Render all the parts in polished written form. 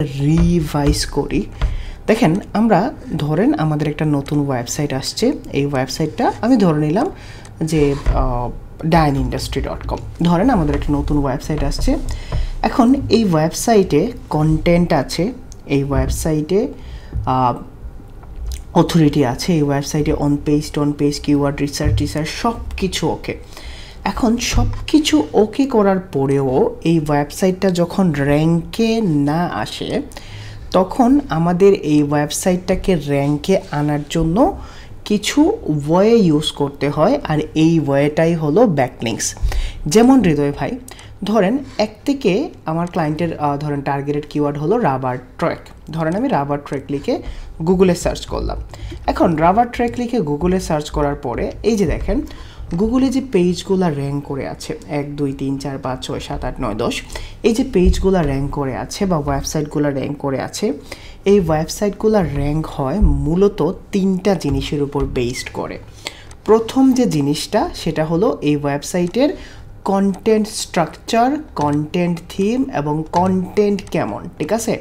Revise করি। দেখেন আমরা ধরেন আমাদের একটা নতুন ওয়েবসাইট আসছে, এই ওয়েবসাইটটা আমি ধরে নিলাম যে dineindustry.com। ধরেন আমাদের একটা নতুন ওয়েবসাইট আসছে। এখন এই ওয়েবসাইটে কন্টেন্ট আছে, এই ওয়েবসাইটে অথরিটি আছে, এই ওয়েবসাইটে অন পেজ কিওয়ার্ড রিসার্চ সব কিছু ওকে। এখন সব কিছু ওকে করার পরেও এই ওয়েবসাইটটা যখন র্যাঙ্কে না আসে, তখন আমাদের এই ওয়েবসাইটটাকে র্যাঙ্কে আনার জন্য কিছু ওয়ে ইউজ করতে হয়, আর এই ওয়েটাই হলো ব্যাকলিংকস। যেমন হৃদয় ভাই ধরেন এক থেকে আমার ক্লায়েন্টের ধরেন টার্গেটেড কিওয়ার্ড হলো রাবার ট্র্যাক। ধরেন আমি রাবার ট্র্যাক লিখে গুগলে সার্চ করলাম। এখন রাবার ট্র্যাক লিখে গুগলে সার্চ করার পরে এই যে দেখেন গুগলে যে পেজগুলো র্যাঙ্ক করে আছে 1 2 3 4 5 6 7 8 9 10, এই যে পেজগুলো র্যাঙ্ক করে আছে বা ওয়েবসাইটগুলো র্যাঙ্ক করে আছে, এই ওয়েবসাইটগুলো র্যাঙ্ক হয় মূলত 3টা জিনিসের উপর বেসড করে। প্রথম যে জিনিসটা সেটা হলো এই ওয়েবসাইটের কন্টেন্ট স্ট্রাকচার, কন্টেন্ট থিম এবং কন্টেন্ট কেমন, ঠিক আছে?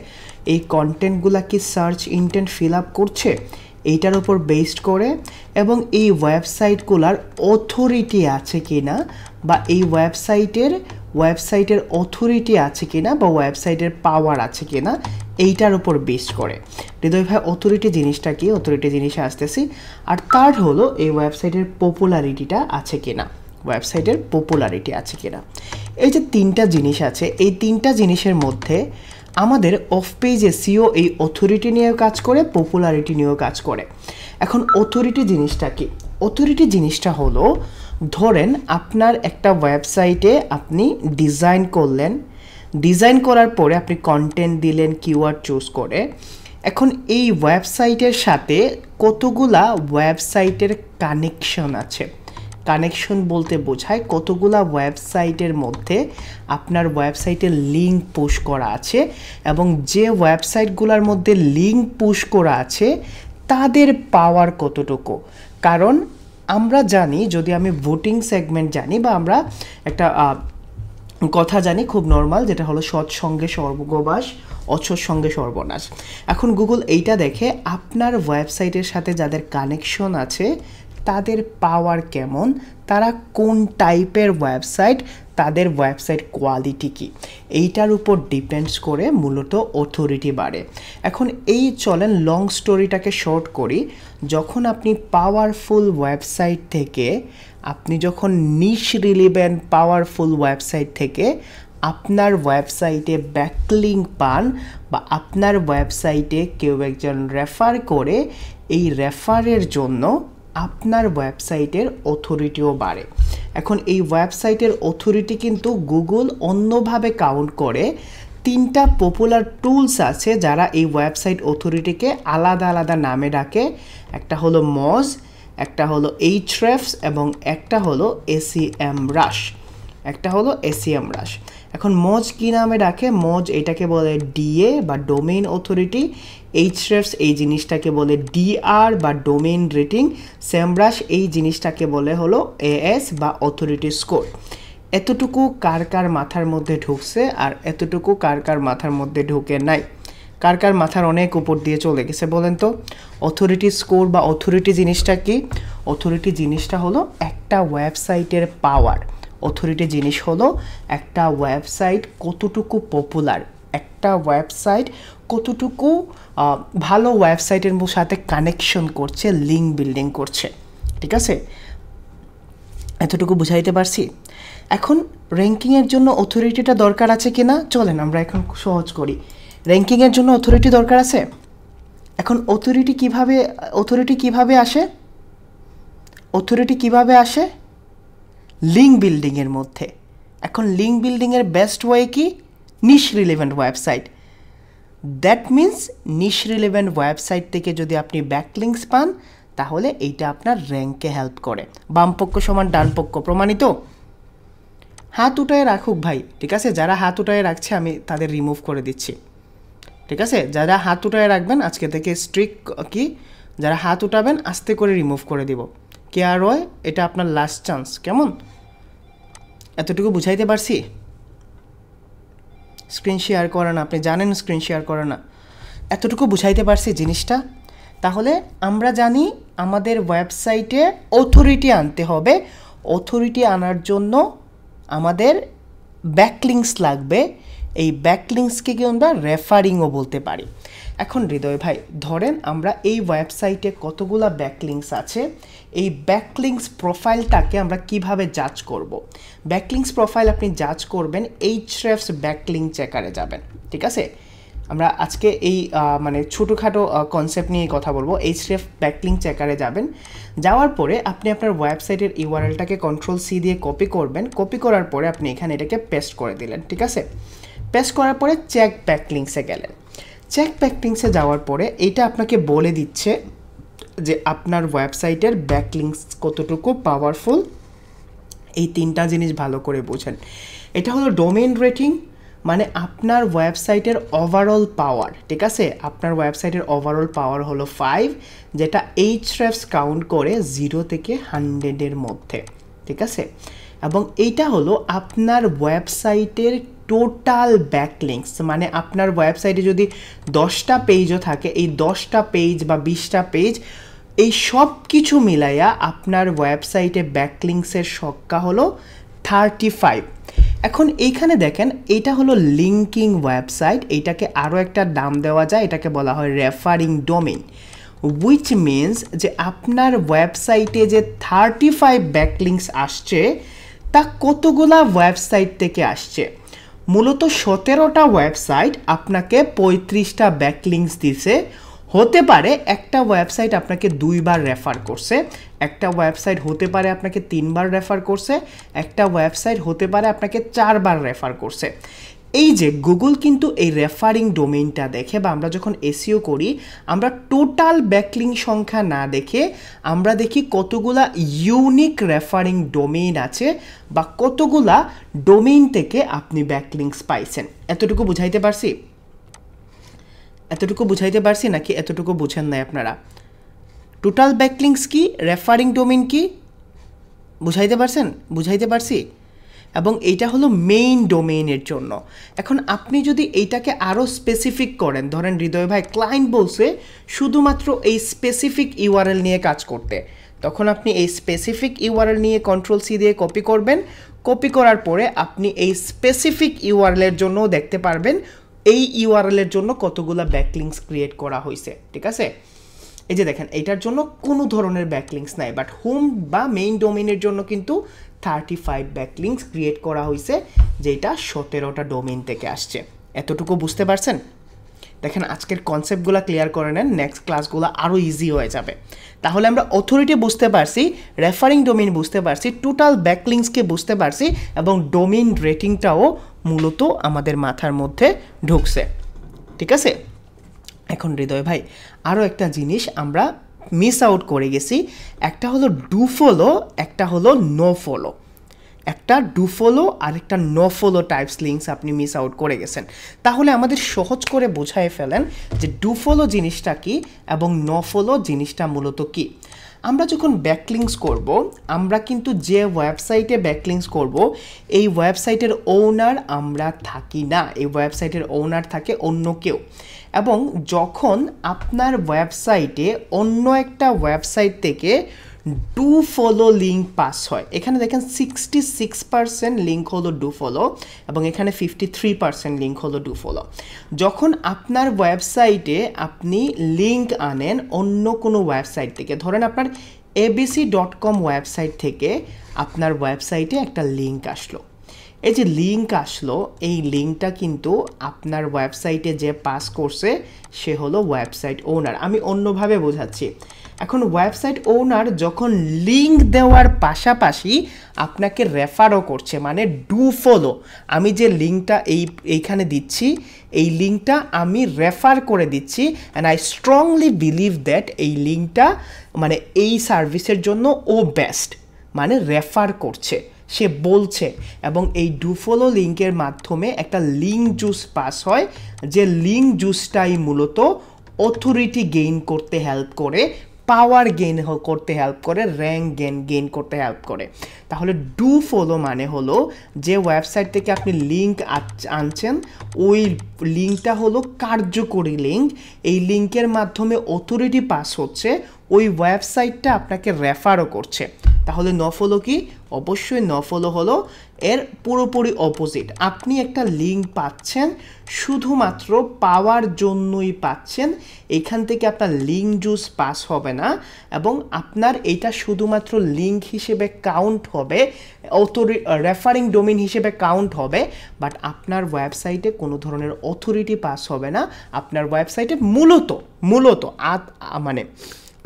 এই কন্টেন্টগুলো কি সার্চ ইন্টেন্ট ফিল আপ করছে এইটার উপর বেসড করে, এবং এই ওয়েবসাইটগুলোর অথরিটি আছে কিনা বা এই ওয়েবসাইটের অথরিটি আছে কিনা বা ওয়েবসাইটের পাওয়ার আছে কিনা এইটার উপর বেসড করে। হৃদয় ভাই অথরিটি জিনিসটা কি, অথরিটি জিনিসে আসতেছি। আর থার্ড হলো এই ওয়েবসাইটের পপুলারিটিটা আছে কিনা, ওয়েবসাইটের পপুলারিটি আছে কিনা। এই যে 3টা জিনিস আছে, এই 3টা জিনিসের মধ্যে আমাদের অফ পেজে সিও এই অথরিটি নিয়েও কাজ করে, পপুলারিটি নিয়েও কাজ করে। এখন অথরিটি জিনিসটা কি? অথরিটি জিনিসটা হলো ধরেন আপনার একটা ওয়েবসাইটে আপনি ডিজাইন করলেন, ডিজাইন করার পরে আপনি কন্টেন্ট দিলেন কিওয়ার্ড চুজ করে। এখন এই ওয়েবসাইটের সাথে কতগুলা ওয়েবসাইটের কানেকশন আছে। কানেকশন বলতে বোঝায় কতগুলা ওয়েবসাইটের মধ্যে আপনার ওয়েবসাইটের লিঙ্ক পুশ করা আছে, এবং যে ওয়েবসাইটগুলোর মধ্যে লিঙ্ক পুশ করা আছে তাদের পাওয়ার কতটুকু। কারণ আমরা জানি, যদি আমি ভোটিং সেগমেন্ট জানি বা আমরা একটা কথা জানি খুব নর্মাল, যেটা হলো সৎ সঙ্গে স্বর্গবাস, অসৎ সঙ্গে সর্বনাশ। এখন গুগল এইটা দেখে আপনার ওয়েবসাইটের সাথে যাদের কানেকশন আছে তাদের পাওয়ার কেমন, তারা কোন টাইপের ওয়েবসাইট, তাদের ওয়েবসাইট কোয়ালিটি কী, এইটার উপর ডিপেন্ডস করে মূলত অথরিটি বাড়ে। এখন এই চলেন লং স্টোরিটাকে শর্ট করি। যখন আপনি পাওয়ারফুল ওয়েবসাইট থেকে, আপনি যখন নিশ রিলেভেন্ট পাওয়ারফুল ওয়েবসাইট থেকে আপনার ওয়েবসাইটে ব্যাকলিঙ্ক পান, বা আপনার ওয়েবসাইটে কেউ একজন রেফার করে, এই রেফারের জন্য আপনার ওয়েবসাইটের অথরিটিও বাড়ে। এখন এই ওয়েবসাইটের অথরিটি কিন্তু গুগল অন্যভাবে কাউন্ট করে। 3টা পপুলার টুলস আছে যারা এই ওয়েবসাইট অথরিটিকে আলাদা আলাদা নামে ডাকে। একটা হলো মজ, একটা হলো এইচরেফস এবং একটা হলো এসিএমরাশ। এখন মজ কি নামে ডাকে? মজ এটাকে বলে ডিএ বা ডোমেইন অথরিটি, এইচরেফস এই জিনিসটাকে বলে ডিআর বা ডোমেইন রেটিং, সেমরাশ এই জিনিসটাকে বলে হলো এএস বা অথরিটি স্কোর। এতটুকু কার কার মাথার মধ্যে ঢুকছে আর এতটুকু কার কার মাথার মধ্যে ঢুকে নাই? কার কার মাথার অনেক উপর দিয়ে চলে গেছে বলেন তো? অথরিটি স্কোর বা অথরিটি জিনিসটা কি? অথরিটি জিনিসটা হলো একটা ওয়েবসাইটের পাওয়ার। অথরিটি জিনিস হলো একটা ওয়েবসাইট কতটুকু পপুলার, একটা ওয়েবসাইট কতটুকু ভালো ওয়েবসাইটের সাথে কানেকশন করছে, লিঙ্ক বিল্ডিং করছে, ঠিক আছে? এতটুকু বুঝাইতে পারছি? এখন র্যাঙ্কিংয়ের জন্য অথরিটিটা দরকার আছে কিনা চলেন আমরা এখন সহজ করি। র্যাঙ্কিংয়ের জন্য অথরিটি দরকার আছে। এখন অথরিটি কিভাবে আসে? অথরিটি কিভাবে আসে? লিঙ্ক বিল্ডিংয়ের মধ্যে। এখন লিঙ্ক বিল্ডিংয়ের বেস্ট ওয়ে কি? Niche relevant website. That means niche relevant website থেকে যদি আপনি ব্যাকলিঙ্কস পান তাহলে এইটা আপনার র্যাঙ্কে হেল্প করে। বামপক্ষ সমান ডানপক্ষ, প্রমাণিত? হাত উঠায় রাখুক ভাই, ঠিক আছে? যারা হাত উঠায় রাখছে আমি তাদের রিমুভ করে দিচ্ছি, ঠিক আছে? যারা হাত উঠায় রাখবেন আজকে থেকে স্ট্রিক্ট কি, যারা হাত উঠাবেন আস্তে করে রিমুভ করে দিব। কে আর হয়, এটা আপনার লাস্ট চান্স, কেমন? এতটুকু বুঝাইতে পারছি? স্ক্রিন শেয়ার করে না, আপনি জানেন স্ক্রিন শেয়ার করে না। এতটুকু বুঝাইতে পারছি জিনিসটা? তাহলে আমরা জানি আমাদের ওয়েবসাইটে অথরিটি আনতে হবে। অথরিটি আনার জন্য আমাদের ব্যাকলিংস লাগবে। এই ব্যাকলিংসকে কি আমরা রেফারিংও বলতে পারি। এখন হৃদয় ভাই, ধরেন আমরা এই ওয়েবসাইটে কতগুলা ব্যাকলিংস আছে, এই ব্যাকলিংস প্রোফাইলটাকে আমরা কিভাবে জাজ করব? ব্যাকলিংস প্রোফাইল আপনি জাজ করবেন Ahrefs ব্যাকলিংক চেকারে যাবেন, ঠিক আছে? আমরা আজকে এই মানে ছোটোখাটো কনসেপ্ট নিয়ে কথা বলবো। Ahrefs ব্যাকলিংক চেকারে যাবেন, যাওয়ার পরে আপনি আপনার ওয়েবসাইটের ইউআরএলটাকে Ctrl+C দিয়ে কপি করবেন। কপি করার পরে আপনি এখানে এটাকে পেস্ট করে দিলেন, ঠিক আছে? পেস্ট করার পরে চেক ব্যাকলিংসে গেলেন। চেক ব্যাকলিংসে যাওয়ার পরে এটা আপনাকে বলে দিচ্ছে যে আপনার ওয়েবসাইটের ব্যাকলিংস কতটুকু পাওয়ারফুল। এই তিনটা জিনিস ভালো করে বোঝেন। এটা হলো ডোমেইন রেটিং, মানে আপনার ওয়েবসাইটের ওভারঅল পাওয়ার, ঠিক আছে? আপনার ওয়েবসাইটের ওভারঅল পাওয়ার হলো 5, যেটা Ahrefs কাউন্ট করে 0 থেকে 100-এর মধ্যে, ঠিক আছে? এবং এইটা হলো আপনার ওয়েবসাইটের টোটাল ব্যাকলিংস, মানে আপনার ওয়েবসাইটে যদি 10টা পেজও থাকে, এই 10টা পেজ বা 20টা পেজ, এই সব কিছু মিলাইয়া আপনার ওয়েবসাইটে ব্যাকলিংসের সংখ্যা হলো 35। এখন এইখানে দেখেন, এটা হলো লিঙ্কিং ওয়েবসাইট। এইটাকে আরও একটা নাম দেওয়া যায়, এটাকে বলা হয় রেফারিং ডোমেইন, উইচ মিনস যে আপনার ওয়েবসাইটে যে 35 ব্যাকলিংস আসছে তা কতগুলা ওয়েবসাইট থেকে আসছে? মূলত 17টা ওয়েবসাইট আপনাকে 35টা ব্যাকলিংস দিছে। হতে পারে একটা ওয়েবসাইট আপনাকে 2বার রেফার করছে, একটা ওয়েবসাইট হতে পারে আপনাকে 3বার রেফার করছে, একটা ওয়েবসাইট হতে পারে আপনাকে 4বার রেফার করছে। এই যে গুগল কিন্তু এই রেফারিং ডোমেইনটা দেখে, বা আমরা যখন এসইও করি আমরা টোটাল ব্যাকলিং সংখ্যা না দেখে আমরা দেখি কতগুলা ইউনিক রেফারিং ডোমেইন আছে বা কতগুলা ডোমেইন থেকে আপনি ব্যাকলিংস পাইছেন। এতটুকু বুঝাইতে পারছি? এতটুকু বুঝাইতে পারছি নাকি এতটুকু বুঝেন নাই আপনারা? টোটাল ব্যাকলিংস কি, রেফারিং ডোমেইন কি, বুঝাইতে পারছেন? বুঝাইতে পারছি? এবং এইটা হলো মেইন ডোমেইনের জন্য। এখন আপনি যদি এইটাকে আরও স্পেসিফিক করেন, ধরেন হৃদয় ভাই ক্লায়েন্ট বলছে শুধুমাত্র এই স্পেসিফিক ইউআরএল নিয়ে কাজ করতে, তখন আপনি এই স্পেসিফিক ইউআরএল নিয়ে Ctrl+C দিয়ে কপি করবেন। কপি করার পরে আপনি এই স্পেসিফিক ইউআরএলের জন্যও দেখতে পারবেন এই ইউআরএলের জন্য কতগুলো ব্যাকলিংস ক্রিয়েট করা হয়েছে, ঠিক আছে? এই যে দেখেন, এইটার জন্য কোনো ধরনের ব্যাকলিংস নাই, বাট হোম বা মেইন ডোমেইনের জন্য কিন্তু 35 ব্যাকলিংস ক্রিয়েট করা হয়েছে, যেটা 17টা ডোমেইন থেকে আসছে। এতটুকু বুঝতে পারছেন? দেখেন, আজকের কনসেপ্টগুলো ক্লিয়ার করে নেন, নেক্সট ক্লাসগুলো আরও ইজি হয়ে যাবে। তাহলে আমরা অথরিটি বুঝতে পারছি, রেফারিং ডোমেইন বুঝতে পারছি, টোটাল ব্যাকলিংসকে বুঝতে পারছি, এবং ডোমেইন রেটিংটাও মূলত আমাদের মাথার মধ্যে ঢুকছে, ঠিক আছে? এখন হৃদয় ভাই, আরও একটা জিনিস আমরা মিস আউট করে গেছি। একটা হলো ডু ফলো, একটা হলো নো ফলো। একটা ডু ফলো আর একটা নো ফলো টাইপস লিঙ্কস আপনি মিস আউট করে গেছেন। তাহলে আমাদের সহজ করে বোঝায় ফেলেন যে ডু ফলো জিনিসটা কি এবং নো ফলো জিনিসটা মূলত কি। আমরা যখন ব্যাকলিংস করব, আমরা কিন্তু যে ওয়েবসাইটে ব্যাকলিংস করব এই ওয়েবসাইটের ওনার আমরা থাকি না, এই ওয়েবসাইটের ওনার থাকে অন্য কেউ। এবং যখন আপনার ওয়েবসাইটে অন্য একটা ওয়েবসাইট থেকে ডু ফলো লিঙ্ক পাস হয়, এখানে দেখেন 66% লিঙ্ক হলো ডু ফলো এবং এখানে 53% লিঙ্ক হলো ডু ফলো। যখন আপনার ওয়েবসাইটে আপনি লিঙ্ক আনেন অন্য কোনো ওয়েবসাইট থেকে, ধরেন আপনার abc.com ওয়েবসাইট থেকে আপনার ওয়েবসাইটে একটা লিঙ্ক আসলো, এই যে লিঙ্ক আসলো, এই লিঙ্কটা কিন্তু আপনার ওয়েবসাইটে যে পাস করছে সে হলো ওয়েবসাইট ওনার। আমি অন্যভাবে বোঝাচ্ছি। এখন ওয়েবসাইট ওনার যখন লিঙ্ক দেওয়ার পাশাপাশি আপনাকে রেফারও করছে, মানে ডু ফলো, আমি যে লিঙ্কটা এইখানে দিচ্ছি এই লিঙ্কটা আমি রেফার করে দিচ্ছি, and I strongly believe that এই লিঙ্কটা মানে এই সার্ভিসের জন্য ও বেস্ট, মানে রেফার করছে, সে বলছে। এবং এই ডু ফলো লিঙ্কের মাধ্যমে একটা লিঙ্ক জুস পাস হয়, যে লিঙ্ক জুসটাই মূলত অথরিটি গেইন করতে হেল্প করে পাওয়ার গেইন করতে হেল্প করে, র্যাঙ্ক গেইন করতে হেল্প করে। তাহলে ডু ফলো মানে হলো যে ওয়েবসাইট থেকে আপনি লিঙ্ক আনছেন ওই লিঙ্কটা হলো কার্যকরী লিঙ্ক, এই লিঙ্কের মাধ্যমে অথরিটি পাস হচ্ছে, ওই ওয়েবসাইটটা আপনাকে রেফারও করছে। তাহলে নফলো কি? অবশ্যই নফলো হলো এর পুরোপুরি অপোজিট। আপনি একটা লিঙ্ক পাচ্ছেন শুধুমাত্র পাওয়ার জন্যই পাচ্ছেন, এখান থেকে আপনার লিঙ্ক জুস পাস হবে না, এবং আপনার এটা শুধুমাত্র লিঙ্ক হিসেবে কাউন্ট হবে, রেফারিং ডোমেইন হিসেবে কাউন্ট হবে, বাট আপনার ওয়েবসাইটে কোনো ধরনের অথরিটি পাস হবে না। আপনার ওয়েবসাইটে মূলত মানে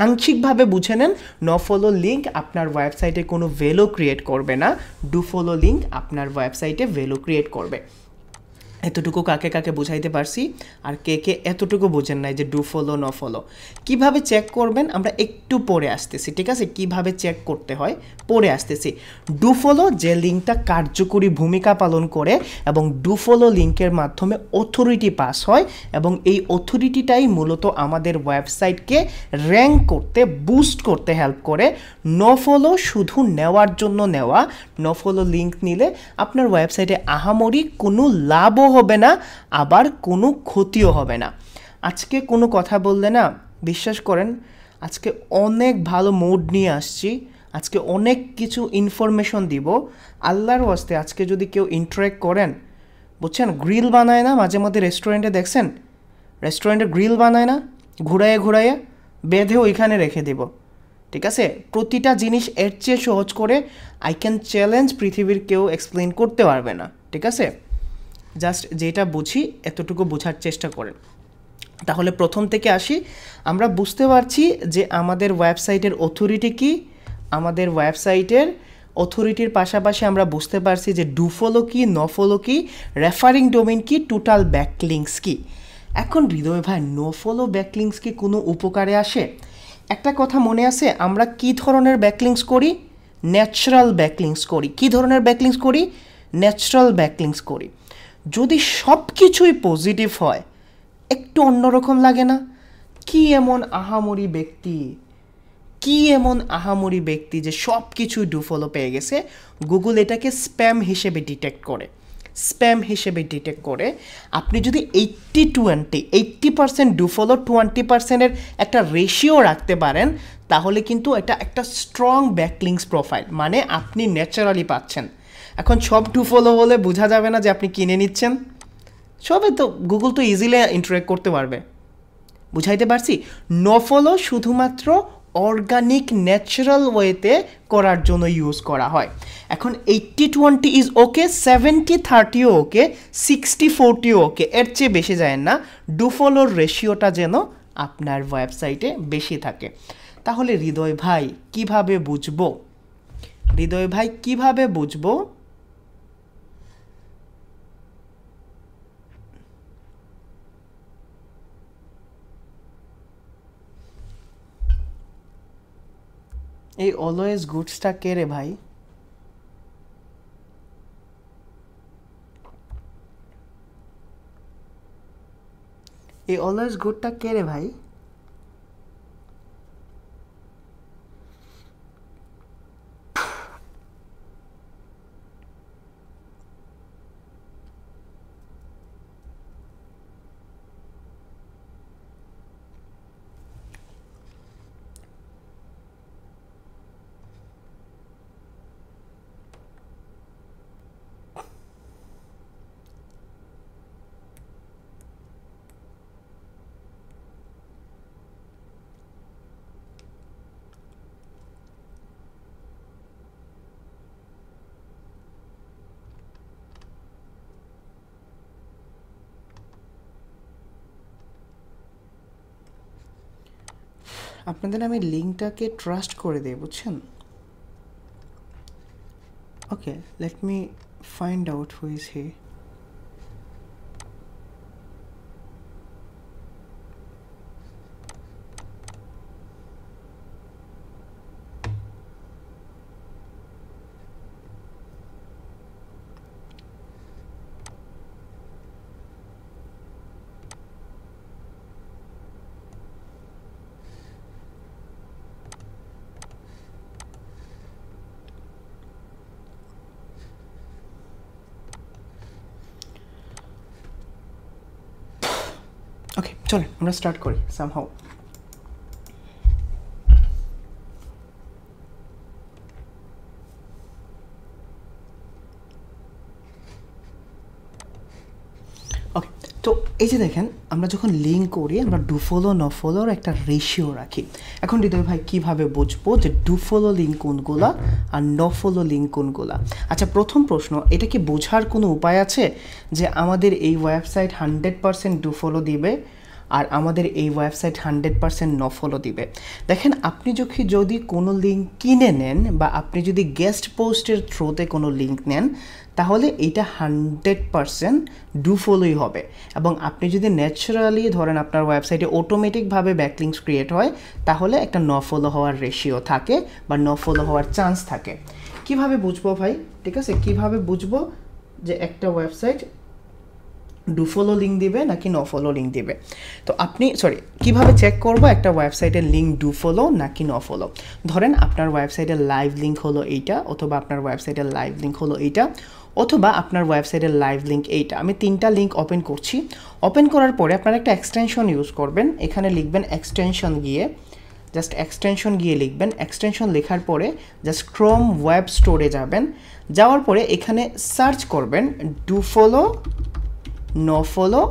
আংশিকভাবে বুঝে নেন, নফলো লিঙ্ক আপনার ওয়েবসাইটে কোনো ভ্যালু ক্রিয়েট করবে না, ডু ফলো লিঙ্ক আপনার ওয়েবসাইটে ভ্যালু ক্রিয়েট করবে। এতটুকু কাকে কাকে বুঝাইতে পারছি, আর কে কে এতটুকু বোঝেন নাই যে ডু ফলো ন ফলো কীভাবে চেক করবেন আমরা একটু পরে আসতেছি, ঠিক আছে? কিভাবে চেক করতে হয় পরে আসতেছি। ডু ফলো যে লিঙ্কটা কার্যকরী ভূমিকা পালন করে এবং ডু ফলো লিঙ্কের মাধ্যমে অথরিটি পাস হয়, এবং এই অথরিটিটাই মূলত আমাদের ওয়েবসাইটকে র্যাঙ্ক করতে, বুস্ট করতে হেল্প করে। নো ফলো শুধু নেওয়ার জন্য নেওয়া, নো ফলো লিঙ্ক নিলে আপনার ওয়েবসাইটে আহামরি কোনো লাভও হবে না, আবার কোনো ক্ষতিও হবে না। আজকে কোনো কথা বললে না, বিশ্বাস করেন আজকে অনেক ভালো মুড নিয়ে আসছি, আজকে অনেক কিছু ইনফরমেশন দিব। আল্লাহর ওয়াস্তে আজকে যদি কেউ ইন্টারেক্ট করেন, বুঝছেন, গ্রিল বানায় না মাঝে মধ্যে রেস্টুরেন্টে, দেখছেন রেস্টুরেন্টে গ্রিল বানায় না, ঘুরাইয়ে বেঁধে ওইখানে রেখে দেব, ঠিক আছে? প্রতিটা জিনিস এর চেয়ে সহজ করে আই ক্যান চ্যালেঞ্জ পৃথিবীর কেউ এক্সপ্লেন করতে পারবে না, ঠিক আছে? জাস্ট যেটা বুঝি এতটুকু বোঝার চেষ্টা করেন। তাহলে প্রথম থেকে আসি, আমরা বুঝতে পারছি যে আমাদের ওয়েবসাইটের অথরিটি কি, আমাদের ওয়েবসাইটের অথরিটির পাশাপাশি আমরা বুঝতে পারছি যে ডু ফলো কি, ন ফলো কি, রেফারিং ডোমেইন কি, টোটাল ব্যাকলিংস কি। এখন হৃদয় ভাই, নো ফলো ব্যাকলিংস কি কোনো উপকারে আসে? একটা কথা মনে আছে, আমরা কি ধরনের ব্যাকলিংস করি? ন্যাচারাল ব্যাকলিংস করি। কি ধরনের ব্যাকলিংস করি? ন্যাচারাল ব্যাকলিংস করি। যদি সব কিছুই পজিটিভ হয়, একটু অন্যরকম লাগে না? কি এমন আহামরি ব্যক্তি যে সব কিছুই ডু ফলো পেয়ে গেছে? গুগল এটাকে স্প্যাম হিসেবে ডিটেক্ট করে। আপনি যদি 80% ডু ফলো, 20%-এর একটা রেশিও রাখতে পারেন, তাহলে কিন্তু এটা একটা স্ট্রং ব্যাকলিংস প্রোফাইল, মানে আপনি ন্যাচারালি পাচ্ছেন। এখন সব ডু ফলো হলে বোঝা যাবে না যে আপনি কিনে নিচ্ছেন, সবে তো গুগল তো ইজিলি ইন্টারেক্ট করতে পারবে। বুঝাইতে পারছি? নো ফলো শুধুমাত্র অর্গানিক ন্যাচারাল ওয়েতে করার জন্য ইউজ করা হয়। এখন 80-20 ইজ ওকে, 70-30ও ওকে, 60-40ও ওকে, এর চেয়ে বেশি যায় না। ডু ফলোর রেশিওটা যেন আপনার ওয়েবসাইটে বেশি থাকে। তাহলে হৃদয় ভাই কিভাবে বুঝবো এই অলওয়েজ গুডসটা কে রে ভাই? এই অলওয়েজ গুডটা কে রে ভাই? আপনাদের আমি লিঙ্কটাকে ট্রাস্ট করে দিই, বুঝছেন? Okay, let me find out who is he. Okay, চলে আমরা স্টার্ট করি সামহাউ। ওকে, তো এই যে দেখেন আমরা যখন লিঙ্ক করি আমরা ডু ফলো ন ফলোর একটা রেশিও রাখি। এখন হৃদয় ভাই কীভাবে বুঝবো যে ডু ফলো লিঙ্ক কোনগুলা আর ন ফলো লিঙ্ক কোনগুলা? আচ্ছা, প্রথম প্রশ্ন, এটা কি বোঝার কোনো উপায় আছে যে আমাদের এই ওয়েবসাইট 100% ডু ফলো দিবে আর আমাদের এই ওয়েবসাইট 100% ন ফলো দিবে? দেখেন, আপনি যদি কোনো লিঙ্ক কিনে নেন বা আপনি যদি গেস্ট পোস্টের থ্রুতে কোনো লিঙ্ক নেন, তাহলে এইটা 100% ডু ফলোই হবে। এবং আপনি যদি ন্যাচারালি ধরেন আপনার ওয়েবসাইটে অটোমেটিকভাবে ব্যাকলিংকস ক্রিয়েট হয়, তাহলে একটা ন ফলো হওয়ার রেশিও থাকে বা ন ফলো হওয়ার চান্স থাকে। কিভাবে বুঝবো ভাই? ঠিক আছে, কিভাবে বুঝবো যে একটা ওয়েবসাইট ডু ফলো লিঙ্ক দিবে নাকি ন ফলো লিঙ্ক দিবে? তো আপনি কিভাবে চেক করবো একটা ওয়েবসাইটের লিঙ্ক ডু ফলো নাকি ন ফলো? ধরেন আপনার ওয়েবসাইটের লাইভ লিঙ্ক হলো এইটা, অথবা আপনার ওয়েবসাইটের লাইভ লিঙ্ক হলো এইটা, অথবা আপনার ওয়েবসাইটের লাইভ লিঙ্ক এইটা। আমি 3টা লিঙ্ক ওপেন করছি। ওপেন করার পরে আপনারা একটা এক্সটেনশন ইউজ করবেন। এখানে লিখবেন এক্সটেনশন গিয়ে, জাস্ট এক্সটেনশন গিয়ে লিখবেন। এক্সটেনশন লেখার পরে জাস্ট ক্রোম ওয়েব স্টোরে যাবেন। যাওয়ার পরে এখানে সার্চ করবেন do follow no follow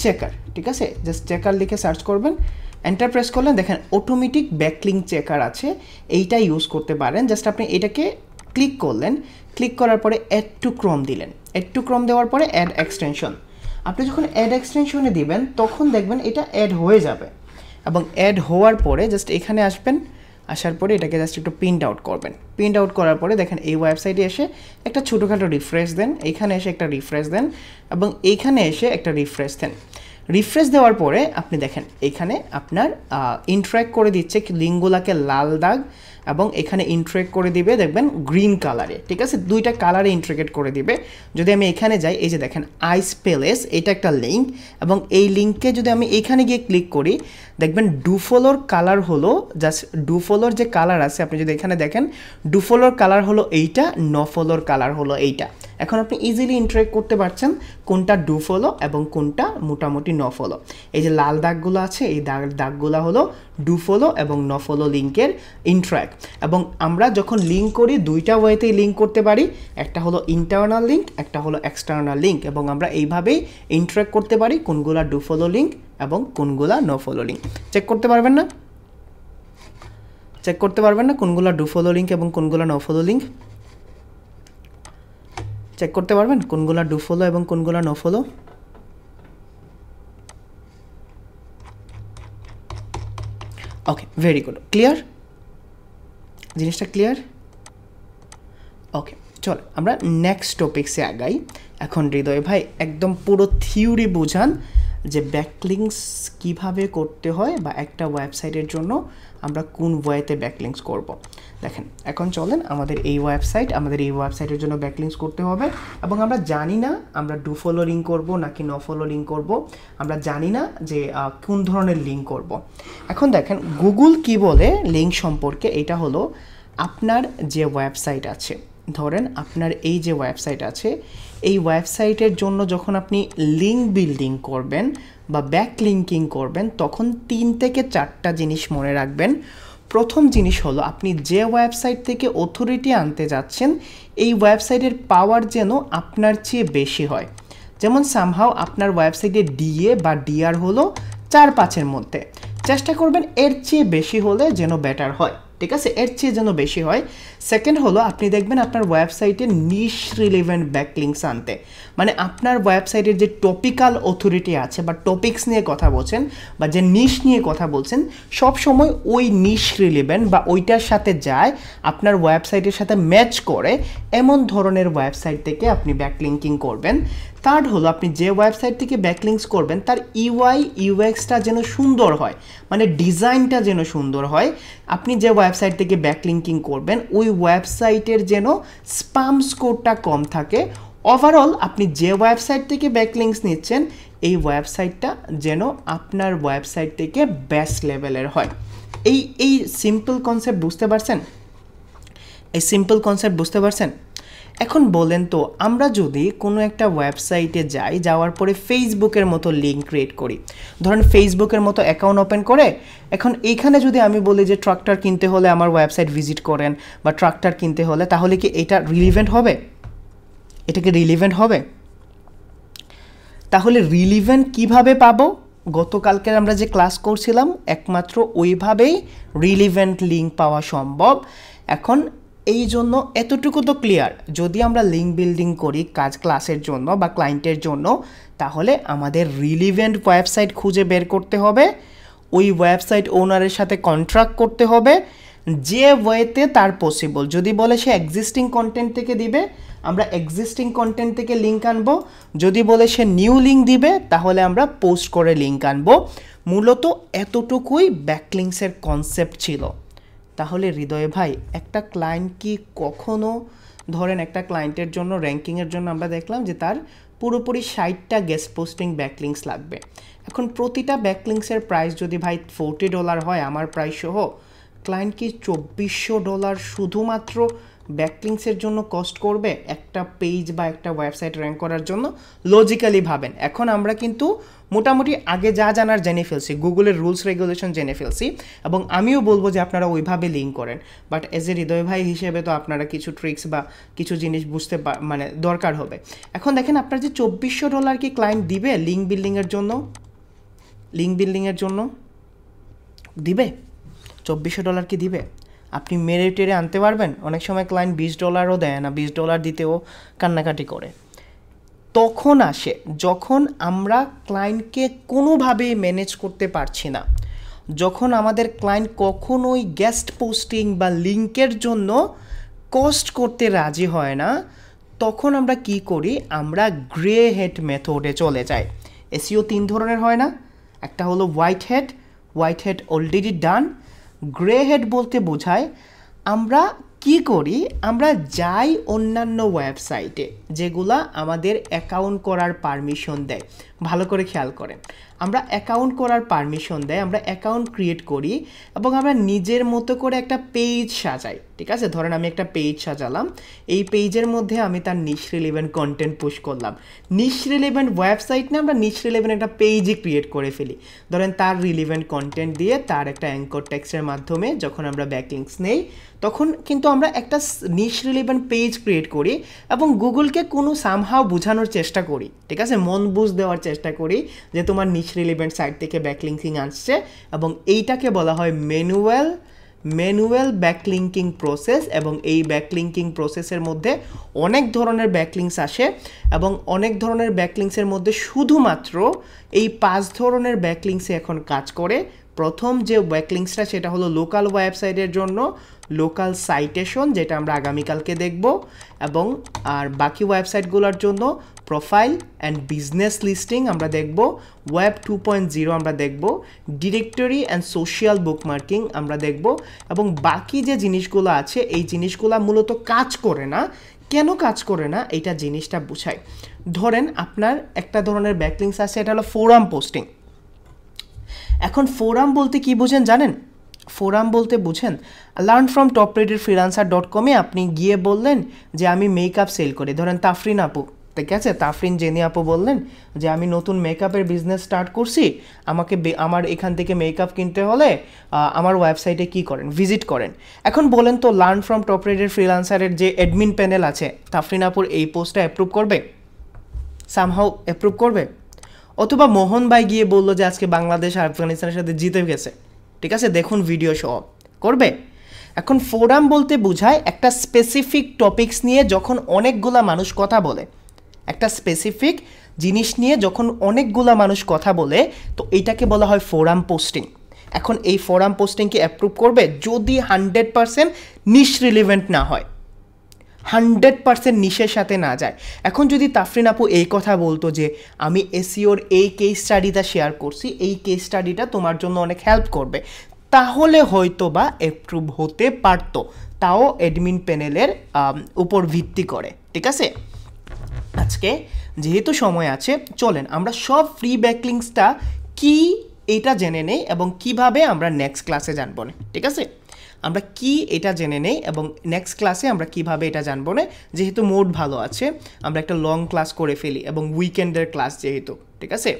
checker. ঠিক আছে, জাস্ট চেকার লিখে সার্চ করবেন, এন্টার প্রেস করলেন, দেখেন অটোমেটিক ব্যাকলিঙ্ক চেকার আছে, এইটা ইউজ করতে পারেন। জাস্ট আপনি এটাকে ক্লিক করলেন, ক্লিক করার পরে অ্যাড টু ক্রোম দিলেন। অ্যাড টু ক্রোম দেওয়ার পরে অ্যাড এক্সটেনশন। আপনি যখন অ্যাড এক্সটেনশনে দিবেন তখন দেখবেন এটা অ্যাড হয়ে যাবে। এবং অ্যাড হওয়ার পরে জাস্ট এখানে আসবেন, আসার পরে এটাকে জাস্ট একটু প্রিন্ট আউট করবেন। প্রিন্ট আউট করার পরে দেখেন এই ওয়েবসাইটে এসে একটা ছোটোখাটো রিফ্রেশ দেন, এইখানে এসে একটা রিফ্রেশ দেন, এবং এইখানে এসে একটা রিফ্রেশ দেন। রিফ্রেশ দেওয়ার পরে আপনি দেখেন এখানে আপনার ইন্ট্র্যাক্ট করে দিচ্ছে লিঙ্কগুলোকে লাল দাগ, এবং এখানে ইন্ট্র্যাক্ট করে দিবে দেখবেন গ্রিন কালারে। ঠিক আছে, 2টা কালারে ইন্ট্রিকেট করে দিবে। যদি আমি এখানে যাই, এই যে দেখেন আইস্পেলেস, এটা একটা লিঙ্ক, এবং এই লিঙ্কে যদি আমি এখানে গিয়ে ক্লিক করি, দেখবেন ডু ফলোর কালার হলো, জাস্ট ডু ফলোর যে কালার আছে আপনি যদি এখানে দেখেন, ডু ফলোর কালার হলো এইটা, ন ফলোর কালার হলো এইটা। এখন আপনি ইজিলি ইন্টারেক্ট করতে পারছেন কোনটা ডু ফলো এবং কোনটা মোটামুটি ন ফলো। এই যে লাল দাগগুলো আছে, এই দাগগুলো হলো ডু ফলো এবং ন ফলো লিঙ্কের ইন্টারেক্ট। এবং আমরা যখন লিঙ্ক করি 2টা ওয়েতেই লিঙ্ক করতে পারি, একটা হলো ইন্টারনাল লিঙ্ক, একটা হলো এক্সটার্নাল লিঙ্ক, এবং আমরা এইভাবেই ইন্টারেক্ট করতে পারি কোনগুলা ডু ফলো লিঙ্ক এবং কোনগুলা নো ফলো লিঙ্ক। চেক করতে পারবেন না? চেক করতে পারবেন না কোনগুলা ডু ফলো লিঙ্ক এবং কোনগুলা নো ফলো লিঙ্ক? চেক করতে পারবেন কোনগুলা ডু ফলো এবং কোনগুলা নো ফলো? ওকে, ভেরি গুড, ক্লিয়ার, জিনিসটা ক্লিয়ার। ওকে, চল আমরা নেক্সট টপিক্সে আগাই। এখন হৃদয় ভাই একদম পুরো থিওরি বোঝান যে ব্যাকলিংকস কিভাবে করতে হয়, বা একটা ওয়েবসাইটের জন্য আমরা কোন ওয়েতে ব্যাকলিংকস করব। দেখেন, এখন চলেন আমাদের এই ওয়েবসাইটের জন্য ব্যাকলিংকস করতে হবে, এবং আমরা জানি না আমরা ডু ফলো লিঙ্ক করব নাকি ন ফলো লিঙ্ক করব, আমরা জানি না যে কোন ধরনের লিঙ্ক করব। এখন দেখেন গুগল কি বলে লিঙ্ক সম্পর্কে, এটা হলো আপনার যে ওয়েবসাইট আছে, ধরেন আপনার এই যে ওয়েবসাইট আছে, এই ওয়েবসাইটের জন্য যখন আপনি লিঙ্ক বিল্ডিং করবেন বা ব্যাকলিঙ্কিং করবেন, তখন 3 থেকে 4টা জিনিস মনে রাখবেন। প্রথম জিনিস হলো আপনি যে ওয়েবসাইট থেকে অথরিটি আনতে যাচ্ছেন, এই ওয়েবসাইটের পাওয়ার যেন আপনার চেয়ে বেশি হয়। যেমন সামহাও আপনার ওয়েবসাইটে ডিএ বা ডিআর হলো 4-5-এর মধ্যে, চেষ্টা করবেন এর চেয়ে বেশি হলে যেন বেটার হয়। ঠিক আছে, এর চেয়ে যেন বেশি হয়। সেকেন্ড হলো আপনি দেখবেন আপনার ওয়েবসাইটে নিশ রিলেভেন্ট ব্যাকলিংকস আনতে, মানে আপনার ওয়েবসাইটের যে টপিক্যাল অথরিটি আছে বা টপিক্স নিয়ে কথা বলছেন বা যে নিশ নিয়ে কথা বলছেন, সব সময় ওই নিশ রিলেভেন্ট বা ওইটার সাথে যায়, আপনার ওয়েবসাইটের সাথে ম্যাচ করে এমন ধরনের ওয়েবসাইট থেকে আপনি ব্যাকলিঙ্কিং করবেন। থার্ড হলো আপনি যে ওয়েবসাইট থেকে ব্যাকলিংকস করবেন তার ইউআই ইউএক্সটা যেন সুন্দর হয়, মানে ডিজাইনটা যেন সুন্দর হয়। আপনি যে ওয়েবসাইট থেকে ব্যাকলিঙ্কিং করবেন ওই ওয়েবসাইটের যেন স্প্যাম স্কোরটা কম থাকে। ওভারঅল আপনি যে ওয়েবসাইট থেকে ব্যাকলিংকস নিচ্ছেন এই ওয়েবসাইটটা যেন আপনার ওয়েবসাইট থেকে বেস্ট লেভেলের হয়। এই সিম্পল কনসেপ্ট বুঝতে পারছেন? এখন বলেন তো আমরা যদি কোনো একটা ওয়েবসাইটে যাই, যাওয়ার পরে ফেসবুকের মতো লিঙ্ক ক্রিয়েট করি, ধরেন ফেসবুকের মতো অ্যাকাউন্ট ওপেন করে, এখন এইখানে যদি আমি বলি যে ট্রাক্টর কিনতে হলে আমার ওয়েবসাইট ভিজিট করেন বা ট্রাক্টর কিনতে হলে, তাহলে কি এটা রিলিভেন্ট হবে? এটা কি রিলিভেন্ট হবে? তাহলে রিলিভেন্ট কিভাবে পাবো? গতকালকে আমরা যে ক্লাস করছিলাম একমাত্র ওইভাবেই রিলিভেন্ট লিঙ্ক পাওয়া সম্ভব। এখন এই জন্য এতটুকু তো ক্লিয়ার, যদি আমরা লিঙ্ক বিল্ডিং করি ক্লাসের জন্য বা ক্লায়েন্টের জন্য, তাহলে আমাদের রিলিভেন্ট ওয়েবসাইট খুঁজে বের করতে হবে, ওই ওয়েবসাইট ওনারের সাথে কন্ট্রাক্ট করতে হবে যে ওয়েতে তার পসিবল। যদি বলে সে এক্সিস্টিং কন্টেন্ট থেকে দিবে, আমরা এক্সিস্টিং কন্টেন্ট থেকে লিঙ্ক আনবো। যদি বলে সে নিউ লিঙ্ক দিবে, তাহলে আমরা পোস্ট করে লিঙ্ক আনবো। মূলত এতটুকুই ব্যাকলিংসের কনসেপ্ট ছিল। তাহলে হৃদয় ভাই, একটা ক্লায়েন্ট কি কখনো, ধরেন একটা ক্লায়েন্টের জন্য র্যাঙ্কিংয়ের জন্য আমরা দেখলাম যে তার পুরোপুরি 60টা গেস্ট পোস্টিং ব্যাকলিংস লাগবে। এখন প্রতিটা ব্যাকলিংসের প্রাইস যদি ভাই $40 হয় আমার প্রাইস সহ, ক্লায়েন্ট কি $2400 শুধুমাত্র ব্যাকলিংসের জন্য কস্ট করবে একটা পেজ বা একটা ওয়েবসাইট র্যাঙ্ক করার জন্য? লজিক্যালি ভাবেন। এখন আমরা কিন্তু মোটামুটি আগে যা জানার জেনে ফেলছি, গুগলের রুলস রেগুলেশন জেনে ফেলছি, এবং আমিও বলবো যে আপনারা ওইভাবে লিঙ্ক করেন। বাট এজ এ হৃদয় ভাই হিসেবে তো আপনারা কিছু ট্রিক্স বা কিছু জিনিস বুঝতে মানে দরকার হবে। এখন দেখেন আপনার যে $2400 কি ক্লায়েন্ট দিবে লিঙ্ক বিল্ডিংয়ের জন্য? লিঙ্ক বিল্ডিংয়ের জন্য দিবে? $2400 কি দিবে? আপনি মেরে টেরে আনতে পারবেন? অনেক সময় ক্লায়েন্ট $20ও দেয় না, $20 দিতেও কান্নাকাটি করে। তখন আসে যখন আমরা ক্লায়েন্টকে কোনোভাবেই ম্যানেজ করতে পারছি না, যখন আমাদের ক্লায়েন্ট কখনোই গেস্ট পোস্টিং বা লিঙ্কের জন্য কস্ট করতে রাজি হয় না, তখন আমরা কি করি? আমরা গ্রে হেড মেথডে চলে যাই। এসইও 3 ধরনের হয় না? একটা হলো white head already done. Grey head বলতে বোঝায় আমরা কি করি? আমরা যাই অন্যান্য ওয়েবসাইটে যেগুলা আমাদের অ্যাকাউন্ট করার পারমিশন দেয়। ভালো করে খেয়াল করেন, আমরা অ্যাকাউন্ট করার পারমিশন দেয়, আমরা অ্যাকাউন্ট ক্রিয়েট করি এবং আমরা নিজের মতো করে একটা পেজ সাজাই। ঠিক আছে, ধরেন আমি একটা পেজ সাজালাম, এই পেজের মধ্যে আমি তার নিশ রিলেভেন্ট কন্টেন্ট পুশ করলাম। নিশ রিলেভেন্ট ওয়েবসাইট না, আমরা নিশ রিলেভেন্ট একটা পেজই ক্রিয়েট করে ফেলি। ধরেন তার রিলেভেন্ট কন্টেন্ট দিয়ে তার একটা অ্যাঙ্কর টেক্সটের মাধ্যমে যখন আমরা ব্যাকলিংকস নেই, তখন কিন্তু আমরা একটা নিশ রিলেভেন্ট পেজ ক্রিয়েট করি এবং গুগলকে কোনো সামহাও বোঝানোর চেষ্টা করি। ঠিক আছে, মন বুঝ দেওয়ার চেষ্টা করি যে তোমার নিশ রিলেভেন্ট সাইট থেকে ব্যাকলিংকিং আসছে, এবং এইটাকে বলা হয় ম্যানুয়াল ব্যাকলিঙ্কিং প্রসেস। এবং এই ব্যাকলিঙ্কিং প্রসেসের মধ্যে অনেক ধরনের ব্যাকলিংকস আসে, এবং অনেক ধরনের ব্যাকলিংকসের মধ্যে শুধুমাত্র এই 5 ধরনের ব্যাকলিংকসে এখন কাজ করে। প্রথম যে ব্যাকলিংকসটা সেটা হলো লোকাল ওয়েবসাইটের জন্য লোকাল সাইটেশন, যেটা আমরা আগামীকালকে দেখব, এবং আর বাকি ওয়েবসাইটগুলোর জন্য প্রোফাইল অ্যান্ড বিজনেস লিস্টিং আমরা দেখব, ওয়েব 2.0 আমরা দেখব, ডিরেক্টরি অ্যান্ড সোশ্যাল বুকমার্কিং আমরা দেখব, এবং বাকি যে জিনিসগুলো আছে এই জিনিসগুলো মূলত কাজ করে না। কেন কাজ করে না এটা জিনিসটা বুঝায়। ধরেন আপনার একটা ধরনের ব্যাকলিংকস আছে, এটা হলো ফোরাম পোস্টিং। এখন ফোরাম বলতে কি বুঝেন জানেন? ফোরাম বলতে বুঝেন learnfromtopratedfreelancer.com-এ আপনি গিয়ে বললেন যে আমি মেকআপ সেল করি, ধরেন তাফরিন আপু, ঠিক আছে, তাফরিন জেনি আপু বললেন যে আমি নতুন মেকআপের বিজনেস স্টার্ট করছি, আমার এখান থেকে মেকআপ কিনতে হলে আমার ওয়েবসাইটে কি করেন? ভিজিট করেন। এখন বলেন তো লার্ন ফ্রম টপ রেটেড ফ্রিল্যান্সারের যে অ্যাডমিন প্যানেল আছে, তাফরিন আপুর এই পোস্টটা অ্যাপ্রুভ করবে? সামহাও অ্যাপ্রুভ করবে? অথবা মোহন ভাই গিয়ে বললো যে আজকে বাংলাদেশ আফগানিস্তানের সাথে জিতে গেছে, ঠিক আছে, দেখুন ভিডিও সহ, করবে? এখন ফোরাম বলতে বোঝায় একটা স্পেসিফিক টপিকস নিয়ে যখন অনেকগুলা মানুষ কথা বলে, একটা স্পেসিফিক জিনিস নিয়ে যখন অনেকগুলা মানুষ কথা বলে, তো এইটাকে বলা হয় ফোরাম পোস্টিং। এখন এই ফোরাম পোস্টিংকে অ্যাপ্রুভ করবে যদি 100% নিশ রিলেভেন্ট না হয়, 100% নিশের সাথে না যায়। এখন যদি তাফরিন আপু এই কথা বলতো যে আমি এসইওর এই কেস স্টাডিটা শেয়ার করছি, এই কেস স্টাডিটা তোমার জন্য অনেক হেল্প করবে, তাহলে হয়তো বা অ্যাপ্রুভ হতে পারতো, তাও অ্যাডমিন প্যানেলের উপর ভিত্তি করে। ঠিক আছে, আজকে যেহেতু সময় আছে, চলেন আমরা সব ফ্রি ব্যাকলিংকসটা কি এটা জেনে নেই এবং কিভাবে আমরা নেক্সট ক্লাসে জানবো না। ঠিক আছে, আমরা কি এটা জেনে নেই এবং নেক্সট ক্লাসে আমরা কিভাবে এটা জানবো না, যেহেতু মোড ভালো আছে আমরা একটা লং ক্লাস করে ফেলি এবং উইকেন্ডের ক্লাস যেহেতু, ঠিক আছে,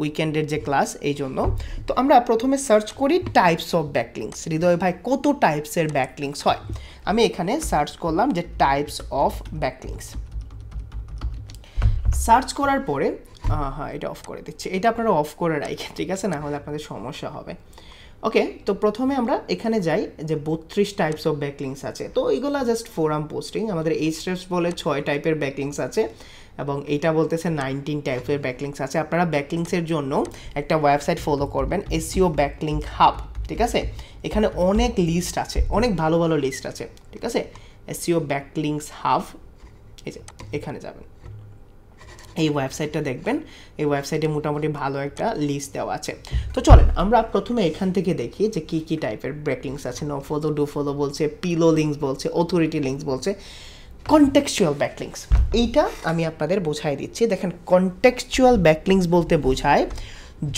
উইকেন্ডের যে ক্লাস, এই জন্য। তো আমরা প্রথমে সার্চ করি টাইপস অফ ব্যাকলিংস। হৃদয় ভাই কত টাইপসের ব্যাকলিংস হয়? আমি এখানে সার্চ করলাম যে টাইপস অফ ব্যাকলিংস। সার্চ করার পরে হ্যাঁ এটা অফ করে দিচ্ছি, এটা আপনারা অফ করে রাখেন, ঠিক আছে, না হলে আপনাদের সমস্যা হবে। ওকে, তো প্রথমে আমরা এখানে যাই যে 32 টাইপস অফ ব্যাকলিংস আছে। তো এইগুলো জাস্ট ফোরাম পোস্টিং। আমাদের এইচটিএমএল বলে 6 টাইপের ব্যাকলিংস আছে এবং এটা বলতেছে 19 টাইপের ব্যাকলিংস আছে। আপনারা ব্যাকলিংসের জন্য একটা ওয়েবসাইট ফলো করবেন, এসইও ব্যাকলিংক হাব, ঠিক আছে। এখানে অনেক লিস্ট আছে, অনেক ভালো ভালো লিস্ট আছে, ঠিক আছে। এসইও ব্যাকলিংকস হাব, এই যে এখানে যাবেন, এই ওয়েবসাইটটা দেখবেন। এই ওয়েবসাইটে মোটামুটি ভালো একটা লিস্ট দেওয়া আছে। তো চলেন আমরা প্রথমে এখান থেকে দেখি যে কী কী টাইপের ব্যাকলিংস আছে। নো ফলো, ডু ফলো বলছে, পিলো লিঙ্কস বলছে, অথরিটি লিঙ্কস বলছে, কনটেক্সচুয়াল ব্যাকলিংস। এইটা আমি আপনাদের বোঝাই দিচ্ছি। দেখেন, কনটেক্সচুয়াল ব্যাকলিংস বলতে বোঝায়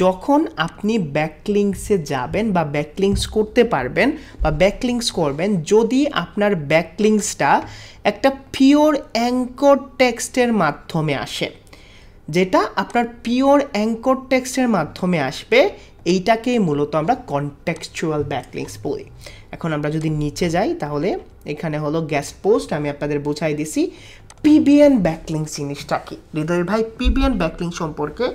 যখন আপনি ব্যাকলিংসে যাবেন বা ব্যাকলিংস করতে পারবেন বা ব্যাকলিংস করবেন যদি আপনার ব্যাকলিংসটা একটা পিওর অ্যাঙ্কর টেক্সটের মাধ্যমে আসে, যেটা আপনার পিওর অ্যাঙ্কর টেক্সটের মাধ্যমে আসবে, এইটাকেই মূলত আমরা কনটেক্সচুয়াল ব্যাকলিংস বলি। এখন আমরা যদি নিচে যাই তাহলে এখানে হলো গেস্ট পোস্ট। আমি আপনাদের বুঝাই দিছি পিবিএন ব্যাকলিংস জিনিসটা কি। হৃদয় ভাই পিবিএন ব্যাকলিংস সম্পর্কে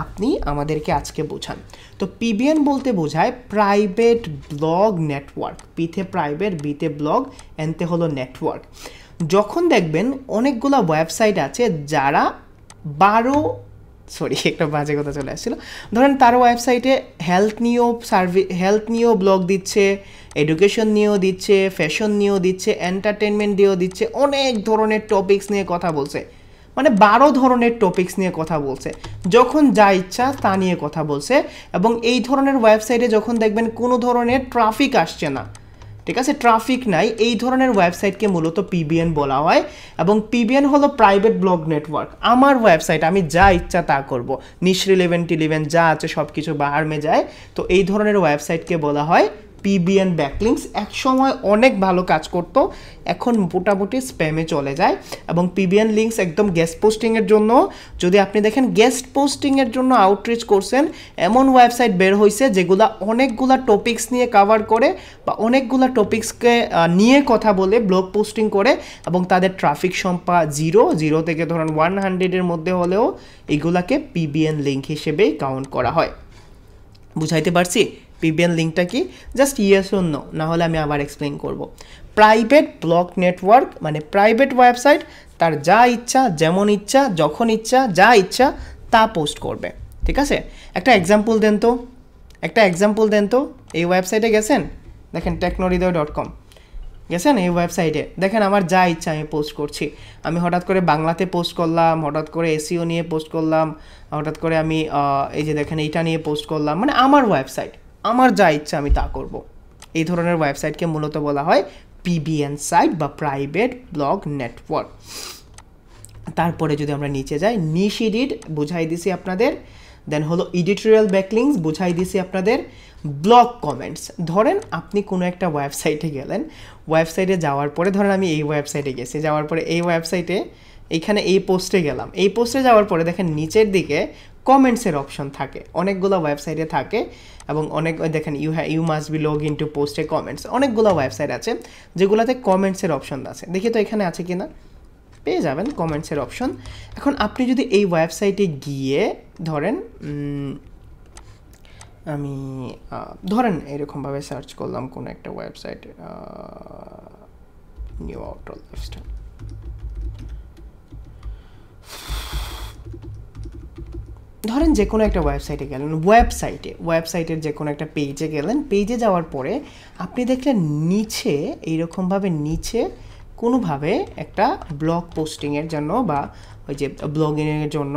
আপনি আমাদেরকে আজকে বোঝান। তো পিবিএন বলতে বোঝায় প্রাইভেট ব্লগ নেটওয়ার্ক। পিতে প্রাইভেট, বিতে ব্লগ, এনতে হলো নেটওয়ার্ক। যখন দেখবেন অনেকগুলো ওয়েবসাইট আছে যারা একটা বাজে কথা চলে আসছিল, ধরেন তার ওয়েবসাইটে হেলথ নিয়েও ব্লগ দিচ্ছে, এডুকেশন নিয়েও দিচ্ছে, ফ্যাশন নিয়েও দিচ্ছে, এন্টারটেনমেন্ট দিয়েও দিচ্ছে, অনেক ধরনের টপিকস নিয়ে কথা বলছে, মানে 12 ধরনের টপিকস নিয়ে কথা বলছে, যখন যা ইচ্ছা তা নিয়ে কথা বলছে। এবং এই ধরনের ওয়েবসাইটে যখন দেখবেন কোনো ধরনের ট্রাফিক আসছে না, ঠিক আছে, ট্রাফিক নাই, এই ধরনের ওয়েবসাইটকে মূলত পিবিএন বলা হয়। এবং পিবিএন হলো প্রাইভেট ব্লগ নেটওয়ার্ক। আমার ওয়েবসাইট, আমি যা ইচ্ছা তা করব, নিশ্র 11 যা আছে সব কিছু বাহার মে যায়। তো এই ধরনের ওয়েবসাইটকে বলা হয় পিবিএন ব্যাকলিংস। এক সময় অনেক ভালো কাজ করতো, এখন মোটামুটি স্প্যামে চলে যায়। এবং পিবিএন লিঙ্কস একদম গেস্ট পোস্টিংয়ের জন্য, যদি আপনি দেখেন গেস্ট পোস্টিংয়ের জন্য আউটরিচ করছেন এমন ওয়েবসাইট বের হয়েছে যেগুলা অনেকগুলা টপিকস নিয়ে কভার করে বা অনেকগুলা টপিকসকে নিয়ে কথা বলে ব্লগ পোস্টিং করে এবং তাদের ট্রাফিক সংখ্যা 0 থেকে ধরুন 100-এর মধ্যে হলেও এগুলাকে পিবিএন লিঙ্ক হিসেবেই কাউন্ট করা হয়। বুঝাইতে পারছি পিবিএন লিঙ্কটা কি? জাস্ট ইয়েস অর নো, না হলে আমি আবার এক্সপ্লেইন করব। প্রাইভেট ব্লগ নেটওয়ার্ক মানে প্রাইভেট ওয়েবসাইট, তার যা ইচ্ছা, যেমন ইচ্ছা, যখন ইচ্ছা, যা ইচ্ছা তা পোস্ট করবে, ঠিক আছে। একটা এক্সাম্পল দেন তো, এই ওয়েবসাইটে গেছেন, দেখেন technohridoy.com গেছেন, এই ওয়েবসাইটে দেখেন আমার যা ইচ্ছা আমি পোস্ট করছি। আমি হঠাৎ করে বাংলাতে পোস্ট করলাম, হঠাৎ করে এসইও নিয়ে পোস্ট করলাম, হঠাৎ করে আমি এই যে দেখেন এইটা নিয়ে পোস্ট করলাম, মানে আমার ওয়েবসাইট, আমার যা ইচ্ছা আমি তা করব। এই ধরনের ওয়েবসাইটকে মূলত বলা হয় পিবিএন সাইট বা প্রাইভেট ব্লগ নেটওয়ার্ক। তারপরে যদি আমরা নিচে যাই, নিশ এডিট বুঝাই দিছি আপনাদের, দেন হলো এডিটোরিয়াল ব্যাকলিংস বুঝাই দিছি আপনাদের, ব্লগ কমেন্টস। ধরেন আপনি কোনো একটা ওয়েবসাইটে গেলেন, ওয়েবসাইটে যাওয়ার পরে ধরেন আমি এই ওয়েবসাইটে গেছি, যাওয়ার পরে এই ওয়েবসাইটে এইখানে এই পোস্টে গেলাম, এই পোস্টে যাওয়ার পরে দেখেন নিচের দিকে কমেন্টসের অপশন থাকে, অনেকগুলো ওয়েবসাইটে থাকে এবং অনেক দেখেন you must be log in to পোস্টে কমেন্টস, অনেকগুলো ওয়েবসাইট আছে যেগুলোতে কমেন্টসের অপশন আছে। দেখি তো এখানে আছে কি না, পেয়ে যাবেন কমেন্টসের অপশন। এখন আপনি যদি এই ওয়েবসাইটে গিয়ে ধরেন আমি ধরেন এরকমভাবে সার্চ করলাম কোনো একটা ওয়েবসাইট, নিউ আউটডোর লাইফস্টাইল, ধরেন যে কোনো একটা ওয়েবসাইটে গেলেন, ওয়েবসাইটের যে কোনো একটা পেজে গেলেন, পেজে যাওয়ার পরে আপনি দেখলেন নিচে এইরকমভাবে নিচে কোনোভাবে একটা ব্লগ পোস্টিংয়ের জন্য বা ওই যে ব্লগিংয়ের জন্য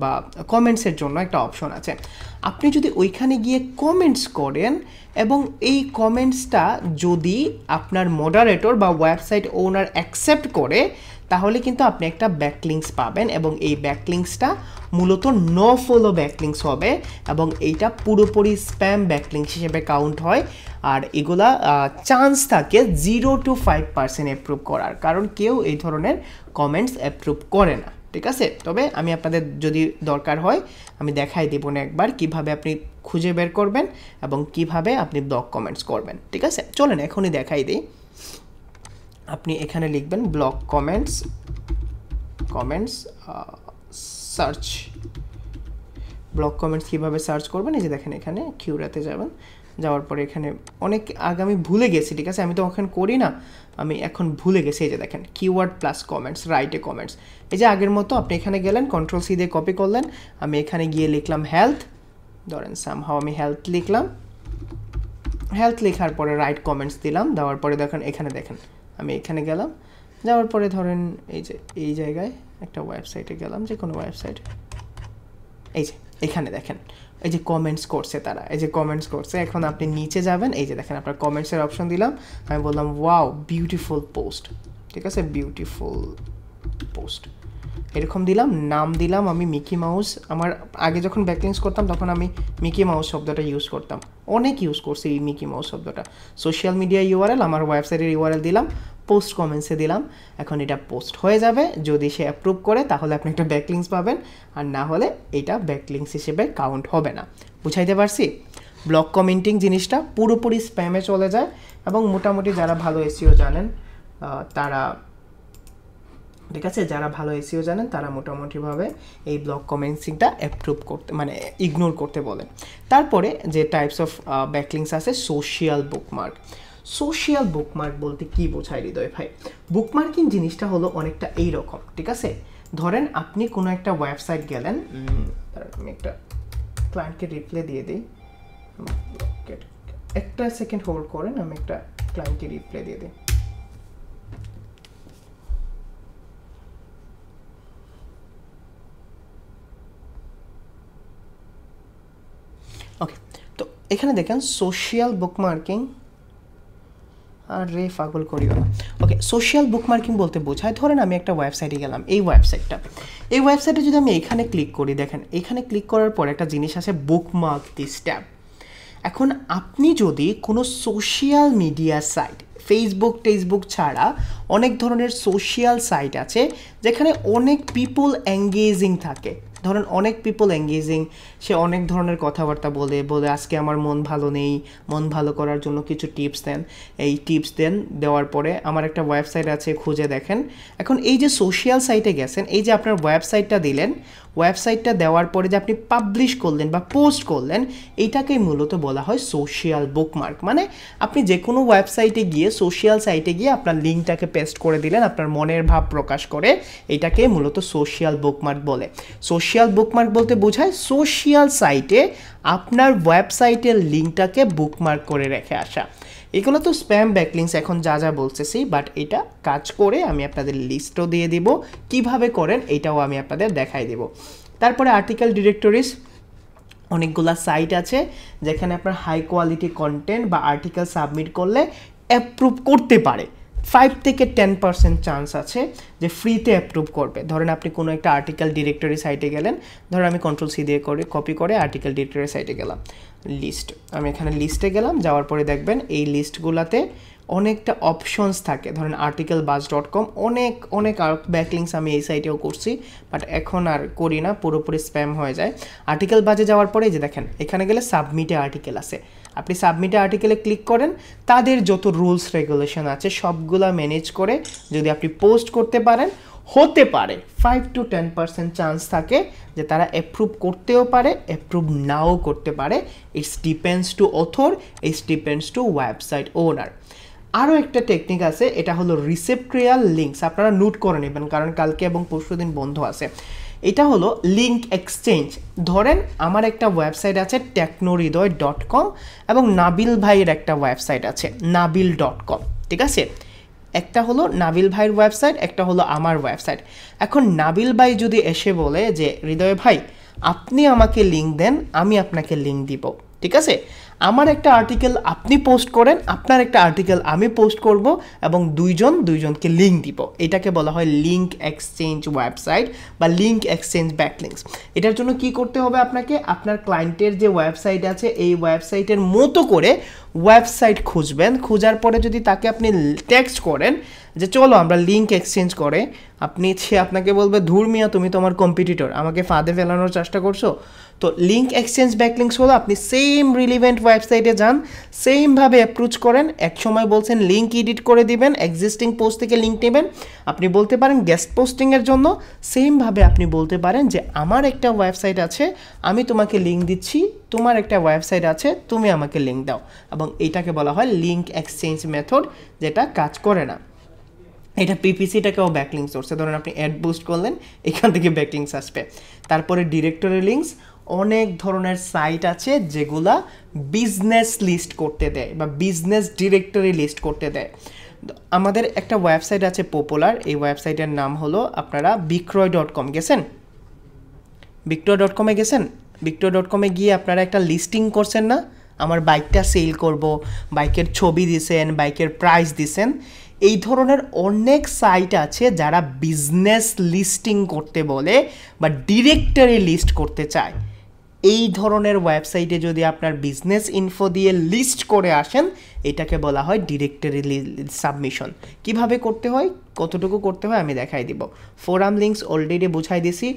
বা কমেন্টসের জন্য একটা অপশন আছে। আপনি যদি ওইখানে গিয়ে কমেন্টস করেন এবং এই কমেন্টসটা যদি আপনার মডারেটর বা ওয়েবসাইট ওনার অ্যাকসেপ্ট করে, তাহলে কিন্তু আপনি একটা ব্যাকলিংস পাবেন এবং এই ব্যাকলিংসটা মূলত নো ফলো ব্যাকলিংস হবে এবং এইটা পুরোপুরি স্প্যাম ব্যাকলিংস হিসেবে কাউন্ট হয়। আর এগুলা চান্স থাকে 0 to 5% অ্যাপ্রুভ করার, কারণ কেউ এই ধরনের কমেন্টস অ্যাপ্রুভ করে না, ঠিক আছে। তবে আমি আপনাদের যদি দরকার হয় আমি দেখাই দেব না একবার কিভাবে আপনি খুঁজে বের করবেন এবং কিভাবে আপনি ব্লক কমেন্টস করবেন, ঠিক আছে। চলেন এখনই দেখাই দিই। আপনি এখানে লিখবেন block comments search. Block comments কীভাবে সার্চ করবেন, এই যে দেখেন এখানে কিউরাতে যাবেন, যাওয়ার পরে এখানে অনেক আগে আমি ভুলে গেছি, ঠিক আছে, আমি তো ওখানে করি না, আমি এখন ভুলে গেছি। এই যে দেখেন কিওয়ার্ড প্লাস কমেন্টস, রাইটে কমেন্টস, এই যে আগের মতো আপনি এখানে গেলেন, কন্ট্রোল সি দিয়ে কপি করলেন, আমি এখানে গিয়ে লিখলাম হেলথ, ধরেন সামহাও আমি হেলথ লিখলাম, হেলথ লেখার পরে রাইট কমেন্টস দিলাম, দেওয়ার পরে দেখেন এখানে দেখেন আমি এখানে গেলাম, যাওয়ার পরে ধরেন এই যে এই জায়গায় একটা ওয়েবসাইটে গেলাম, যে কোনো ওয়েবসাইট, এই যে এখানে দেখেন এই যে কমেন্টস করছে তারা, এই যে কমেন্টস করছে। এখন আপনি নিচে যাবেন, এই যে দেখেন আপনার কমেন্টসের অপশন দিলাম, আমি বললাম ওয়াও বিউটিফুল পোস্ট, ঠিক আছে, বিউটিফুল পোস্ট এরকম দিলাম, নাম দিলাম আমি মিকি মাউস। আমার আগে যখন ব্যাকলিংস করতাম তখন আমি মিকি মাউস শব্দটা ইউজ করতাম, অনেক ইউজ করছি এই মিকি মাউস শব্দটা। সোশ্যাল মিডিয়া ইউআরএল, আমার ওয়েবসাইটের ইউআরএল দিলাম, পোস্ট কমেন্টসে দিলাম। এখন এটা পোস্ট হয়ে যাবে, যদি সে অ্যাপ্রুভ করে তাহলে আপনি একটা ব্যাকলিংস পাবেন, আর না হলে এটা ব্যাকলিংস হিসেবে কাউন্ট হবে না। বুঝাইতে পারছি? ব্লক কমেন্টিং জিনিসটা পুরোপুরি স্প্যামে চলে যায় এবং মোটামুটি যারা ভালো এসইও জানেন তারা, ঠিক আছে, যারা ভালো এসইও জানেন তারা মোটামুটিভাবে এই ব্লক কমেন্টিংটা অ্যাপ্রুভ করতে, মানে ইগনোর করতে বলেন। তারপরে যে টাইপস অফ ব্যাকলিংস আছে, সোশ্যাল বুকমার্ক। সোশ্যাল বুকমার্ক বলতে কি বোঝায় হৃদয় ভাই? বুকমার্কিং জিনিসটা হলো অনেকটা এইরকম, ঠিক আছে। ধরেন আপনি কোনো একটা ওয়েবসাইট গেলেন, আমি একটা ক্লায়েন্টকে রিপ্লাই দিয়ে দিই, একটা সেকেন্ড হোল্ড করেন, আমি একটা ক্লায়েন্টকে রিপ্লাই দিয়ে দিই। ওকে, তো এখানে দেখেন সোশ্যাল বুকমার্কিং, আর রে পাগল করিও না। ওকে, সোশ্যাল বুকমার্কিং বলতে বোঝায়, ধরেন আমি একটা ওয়েবসাইটে গেলাম, এই ওয়েবসাইটে যদি আমি এখানে ক্লিক করি, দেখেন এখানে ক্লিক করার পর একটা জিনিস আছে বুকমার্ক দিস ট্যাব। এখন আপনি যদি কোনো সোশ্যাল মিডিয়া সাইট, ফেসবুক ছাড়া অনেক ধরনের সোশ্যাল সাইট আছে যেখানে অনেক পিপল এঙ্গেজিং থাকে, ধরেন অনেক পিপল এঙ্গেজিং, সে অনেক ধরনের কথাবার্তা বলে আজকে আমার মন ভালো নেই, মন ভালো করার জন্য কিছু টিপস দেন, এই টিপস দেওয়ার পরে আমার একটা ওয়েবসাইট আছে, খুঁজে দেখেন। এখন এই যে সোশ্যাল সাইটে গেছেন, এই যে আপনার ওয়েবসাইটটা দিলেন, ওয়েবসাইটটা দেওয়ার পরে যে আপনি পাবলিশ করলেন বা পোস্ট করলেন, এইটাকেই মূলত বলা হয় সোশ্যাল বুকমার্ক। মানে আপনি যে কোনো ওয়েবসাইটে গিয়ে, সোশ্যাল সাইটে গিয়ে আপনার লিঙ্কটাকে পেস্ট করে দিলেন, আপনার মনের ভাব প্রকাশ করে, এটাকে মূলত সোশ্যাল বুকমার্ক বলে। সোশ্যাল বুকমার্ক বলতে বোঝায় সোশ্যাল সাইটে আপনার ওয়েবসাইটের লিঙ্কটাকে বুকমার্ক করে রেখে আসা। এগুলো তো স্প্যাম ব্যাকলিংস এখন যা বলতেছি, বাট এটা কাজ করে আমি আপনাদের লিস্টও দিয়ে দিব, কিভাবে করেন এটাও আমি আপনাদের দেখাই দেব। তারপরে আর্টিকেল ডিরেক্টরিজ, অনেকগুলা সাইট আছে যেখানে আপনার হাই কোয়ালিটি কন্টেন্ট বা আর্টিকেল সাবমিট করলে অ্যাপ্রুভ করতে পারে। 5 থেকে 10% চান্স আছে যে ফ্রিতে অ্যাপ্রুভ করবে। ধরেন আপনি কোনো একটা আর্টিকেল ডিরেক্টরি সাইটে গেলেন, ধরেন আমি কন্ট্রোল সি দিয়ে কপি করে আর্টিকেল ডিরেক্টরি সাইটে গেলাম, লিস্ট, আমি এখানে লিস্টে গেলাম, যাওয়ার পরে দেখবেন এই লিস্টগুলোতে অনেকটা অপশনস থাকে। ধরেন articlebuzz.com, অনেক ব্যাকলিংস আমি এই সাইটেও করছি, বাট এখন আর করি না, পুরোপুরি স্প্যাম হয়ে যায়। আর্টিকেল বাজে যাওয়ার পরে যে দেখেন এখানে গেলে সাবমিটে আর্টিকেল আছে, আপনি সাবমিটে আর্টিকেলে ক্লিক করেন, তাদের যত রুলস রেগুলেশন আছে সবগুলা ম্যানেজ করে যদি আপনি পোস্ট করতে পারেন, হতে পারে 5 to 10% চান্স থাকে যে তারা অ্যাপ্রুভ করতেও পারে, অ্যাপ্রুভ নাও করতে পারে। It's depends to author, it's depends to website owner. আরও একটা টেকনিক আছে, এটা হলো রিসেপ্ট্রিয়াল লিঙ্কস, আপনারা নোট করে নেবেন কারণ কালকে এবং পরশুদিন বন্ধ আছে। এটা হলো লিঙ্ক এক্সচেঞ্জ। ধরেন আমার একটা ওয়েবসাইট আছে technohridoy.com এবং নাবিল ভাইয়ের একটা ওয়েবসাইট আছে nabil.com, ঠিক আছে। একটা হলো নাবিল ভাইয়ের ওয়েবসাইট, একটা হলো আমার ওয়েবসাইট। এখন নাবিল ভাই যদি এসে বলে যে হৃদয় ভাই আপনি আমাকে লিঙ্ক দেন, আমি আপনাকে লিঙ্ক দিব, ঠিক আছে, আমার একটা আর্টিকেল আপনি পোস্ট করেন, আপনার একটা আর্টিকেল আমি পোস্ট করব এবং দুইজনকে লিঙ্ক দিব। এটাকে বলা হয় লিঙ্ক এক্সচেঞ্জ ওয়েবসাইট বা লিঙ্ক এক্সচেঞ্জ ব্যাকলিংকস। এটার জন্য কি করতে হবে আপনাকে, আপনার ক্লায়েন্টের যে ওয়েবসাইট আছে এই ওয়েবসাইটের মতো করে ওয়েবসাইট খুঁজবেন, খোঁজার পরে যদি তাকে আপনি টেক্সট করেন যে চলো আমরা লিঙ্ক এক্সচেঞ্জ করে, সে আপনাকে বলবে ধুর মিয়া তুমি তো আমার কম্পিটিটর, আমাকে ফাঁদে ফেলানোর চেষ্টা করছো। তো লিঙ্ক এক্সচেঞ্জ ব্যাকলিংকস হলো আপনি সেম রিলিভেন্ট ওয়েবসাইটে যান, সেমভাবে অ্যাপ্রোচ করেন, এক সময় বলছেন লিঙ্ক এডিট করে দিবেন, এক্সিস্টিং পোস্ট থেকে লিঙ্ক নেবেন, আপনি বলতে পারেন গেস্ট পোস্টিংয়ের জন্য, সেমভাবে আপনি বলতে পারেন যে আমার একটা ওয়েবসাইট আছে আমি তোমাকে লিঙ্ক দিচ্ছি, তোমার একটা ওয়েবসাইট আছে তুমি আমাকে লিঙ্ক দাও, এবং এইটাকে বলা হয় লিঙ্ক এক্সচেঞ্জ মেথড, যেটা কাজ করে না। এটা পিপিসিটাকেও ব্যাকলিংকস করছে, ধরেন আপনি অ্যাড বুস্ট করলেন এখান থেকে ব্যাকলিংকস আসবে। তারপরে ডিরেক্টরি লিঙ্কস, অনেক ধরনের সাইট আছে যেগুলা বিজনেস লিস্ট করতে দেয় বা বিজনেস ডিরেক্টরি লিস্ট করতে দেয়। আমাদের একটা ওয়েবসাইট আছে পপুলার, এই ওয়েবসাইটের নাম হলো আপনারা বিক্রয়.com গেছেন, বিক্রয়.com-এ গেছেন, বিক্রয়.com-এ গিয়ে আপনারা একটা লিস্টিং করছেন না, আমার বাইকটা সেল করব, বাইকের ছবি দিছেন, বাইকের প্রাইস দিছেন। এই ধরনের অনেক সাইট আছে যারা বিজনেস লিস্টিং করতে বলে বা ডিরেক্টরি লিস্ট করতে চায়। এই ধরনের ওয়েবসাইটে যদি আপনার বিজনেস ইনফো দিয়ে লিস্ট করে আসেন, এটাকে বলা হয় ডিরেক্টরি সাবমিশন। কিভাবে করতে হয়, কতটুকু করতে হয় আমি দেখাই দিব। ফোরাম লিঙ্কস অলরেডি বুঝাই দিছি।